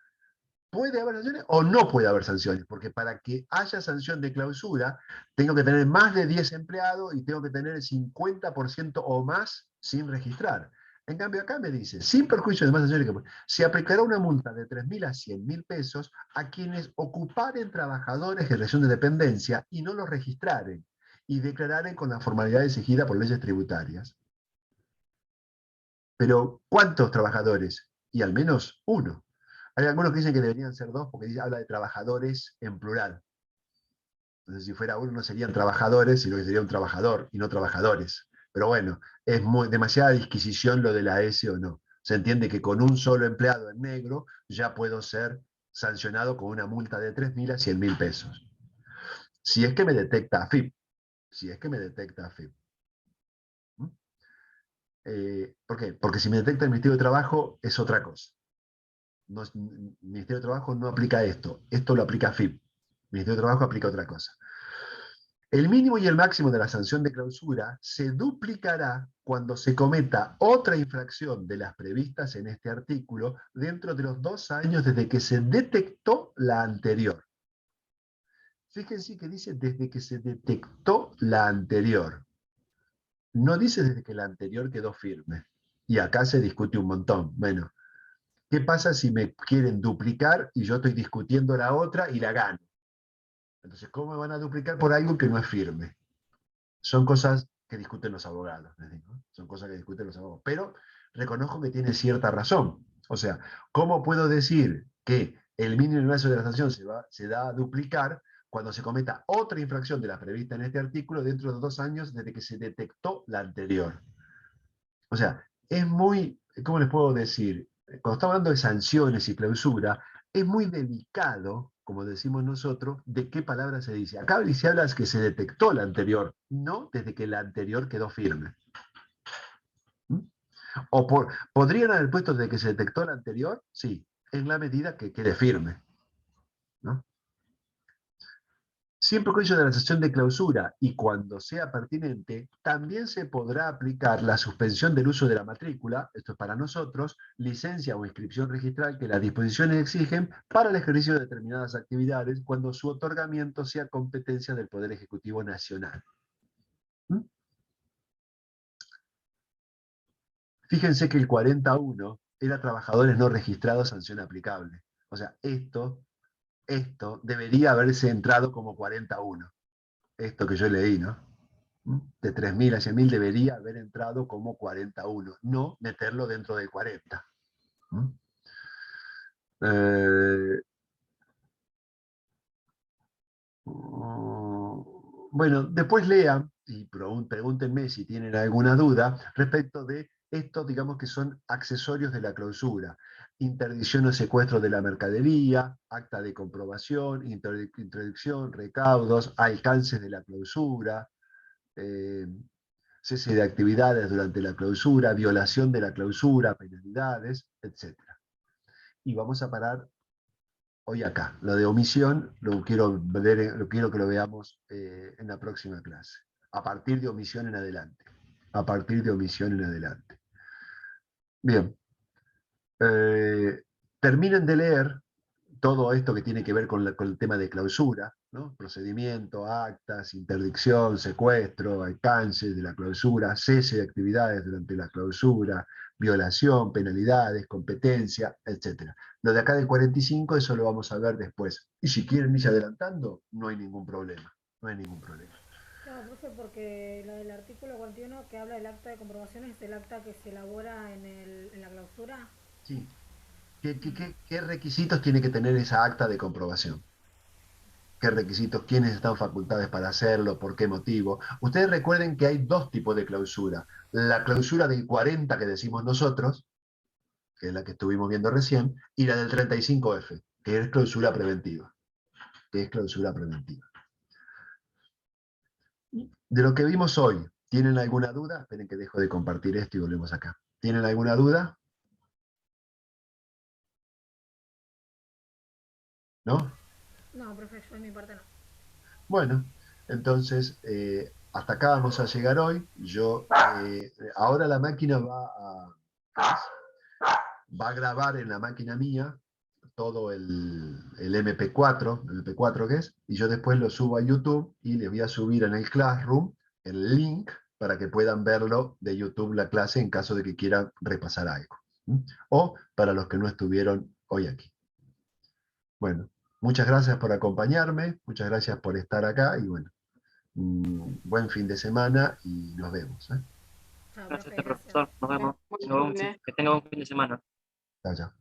puede haber sanciones o no puede haber sanciones, porque para que haya sanción de clausura, tengo que tener más de 10 empleados y tengo que tener el 50% o más sin registrar. En cambio, acá me dice, sin perjuicio de más sanciones, se aplicará una multa de 3.000 a 100.000 pesos a quienes ocuparen trabajadores en relación de dependencia y no los registraren y declararen con la formalidad exigida por leyes tributarias. Pero, ¿cuántos trabajadores? Y al menos uno. Hay algunos que dicen que deberían ser dos porque habla de trabajadores en plural. Entonces, si fuera uno, no serían trabajadores, sino que sería un trabajador y no trabajadores. Pero bueno, es demasiada disquisición lo de la S o no. Se entiende que con un solo empleado en negro ya puedo ser sancionado con una multa de 3.000 a 100.000 pesos. Si es que me detecta AFIP. Si es que me detecta AFIP. ¿Por qué? Porque si me detecta el Ministerio de Trabajo es otra cosa. No, el Ministerio de Trabajo no aplica esto. Esto lo aplica AFIP. El Ministerio de Trabajo aplica otra cosa. El mínimo y el máximo de la sanción de clausura se duplicará cuando se cometa otra infracción de las previstas en este artículo dentro de los 2 años desde que se detectó la anterior. Fíjense que dice desde que se detectó la anterior. No dice desde que la anterior quedó firme. Y acá se discute un montón. Bueno, ¿qué pasa si me quieren duplicar y yo estoy discutiendo la otra y la gano? Entonces, ¿cómo me van a duplicar por algo que no es firme? Son cosas que discuten los abogados, les digo. Son cosas que discuten los abogados. Pero reconozco que tiene cierta razón. O sea, ¿cómo puedo decir que el mínimo y máximo de la sanción se da a duplicar cuando se cometa otra infracción de la prevista en este artículo dentro de 2 años desde que se detectó la anterior? O sea, es muy, ¿cómo les puedo decir? Cuando estamos hablando de sanciones y clausura, es muy delicado, como decimos nosotros, de qué palabra se dice. Acá se habla de que se detectó la anterior, no desde que la anterior quedó firme. ¿Mm? ¿Podrían haber puesto desde que se detectó la anterior? Sí, en la medida que quede firme, ¿no? Siempre con ello de la sesión de clausura y cuando sea pertinente, también se podrá aplicar la suspensión del uso de la matrícula, esto es para nosotros, licencia o inscripción registral que las disposiciones exigen para el ejercicio de determinadas actividades cuando su otorgamiento sea competencia del Poder Ejecutivo Nacional. ¿Mm? Fíjense que el 41 era trabajadores no registrados, sanción aplicable. O sea, esto debería haberse entrado como 41. Esto que yo leí, ¿no? De 3.000 a 100.000 debería haber entrado como 41, no meterlo dentro del 40. Eh, bueno, después lean y pregúntenme si tienen alguna duda respecto de estos, digamos que son accesorios de la clausura. Interdicción o secuestro de la mercadería, acta de comprobación, introducción, recaudos, alcances de la clausura, cese de actividades durante la clausura, violación de la clausura, penalidades, etc. Y vamos a parar hoy acá. Lo de omisión lo quiero que lo veamos en la próxima clase. A partir de omisión en adelante. A partir de omisión en adelante. Bien. Terminen de leer todo esto que tiene que ver con el tema de clausura, ¿no? Procedimiento, actas, interdicción, secuestro, alcance de la clausura, cese de actividades durante la clausura, violación, penalidades, competencia, etc. Lo de acá del 45, eso lo vamos a ver después. Y si quieren irse adelantando, no hay ningún problema. No hay ningún problema. Claro, profe, porque lo del artículo 41 que habla del acta de comprobación es el acta que se elabora en la clausura. Sí. ¿Qué requisitos tiene que tener esa acta de comprobación? ¿Qué requisitos? ¿Quiénes están facultados para hacerlo? ¿Por qué motivo? Ustedes recuerden que hay 2 tipos de clausura. La clausura del 40 que decimos nosotros, que es la que estuvimos viendo recién, y la del 35F, que es clausura preventiva. Que es clausura preventiva. De lo que vimos hoy, ¿tienen alguna duda? Esperen que dejo de compartir esto y volvemos acá. ¿Tienen alguna duda? ¿No? No, profe, yo de mi parte no. Bueno, entonces, hasta acá vamos a llegar hoy. Ahora la máquina va a grabar en la máquina mía todo el MP4, el MP4 que es, y yo después lo subo a YouTube y les voy a subir en el Classroom el link para que puedan verlo de YouTube la clase en caso de que quieran repasar algo. O para los que no estuvieron hoy aquí. Bueno, muchas gracias por acompañarme, muchas gracias por estar acá y bueno, buen fin de semana y nos vemos. Chao, Gracias, profe, gracias. profesor. Nos vemos. Muy amable. Que tenga un fin de semana. Chao, chao.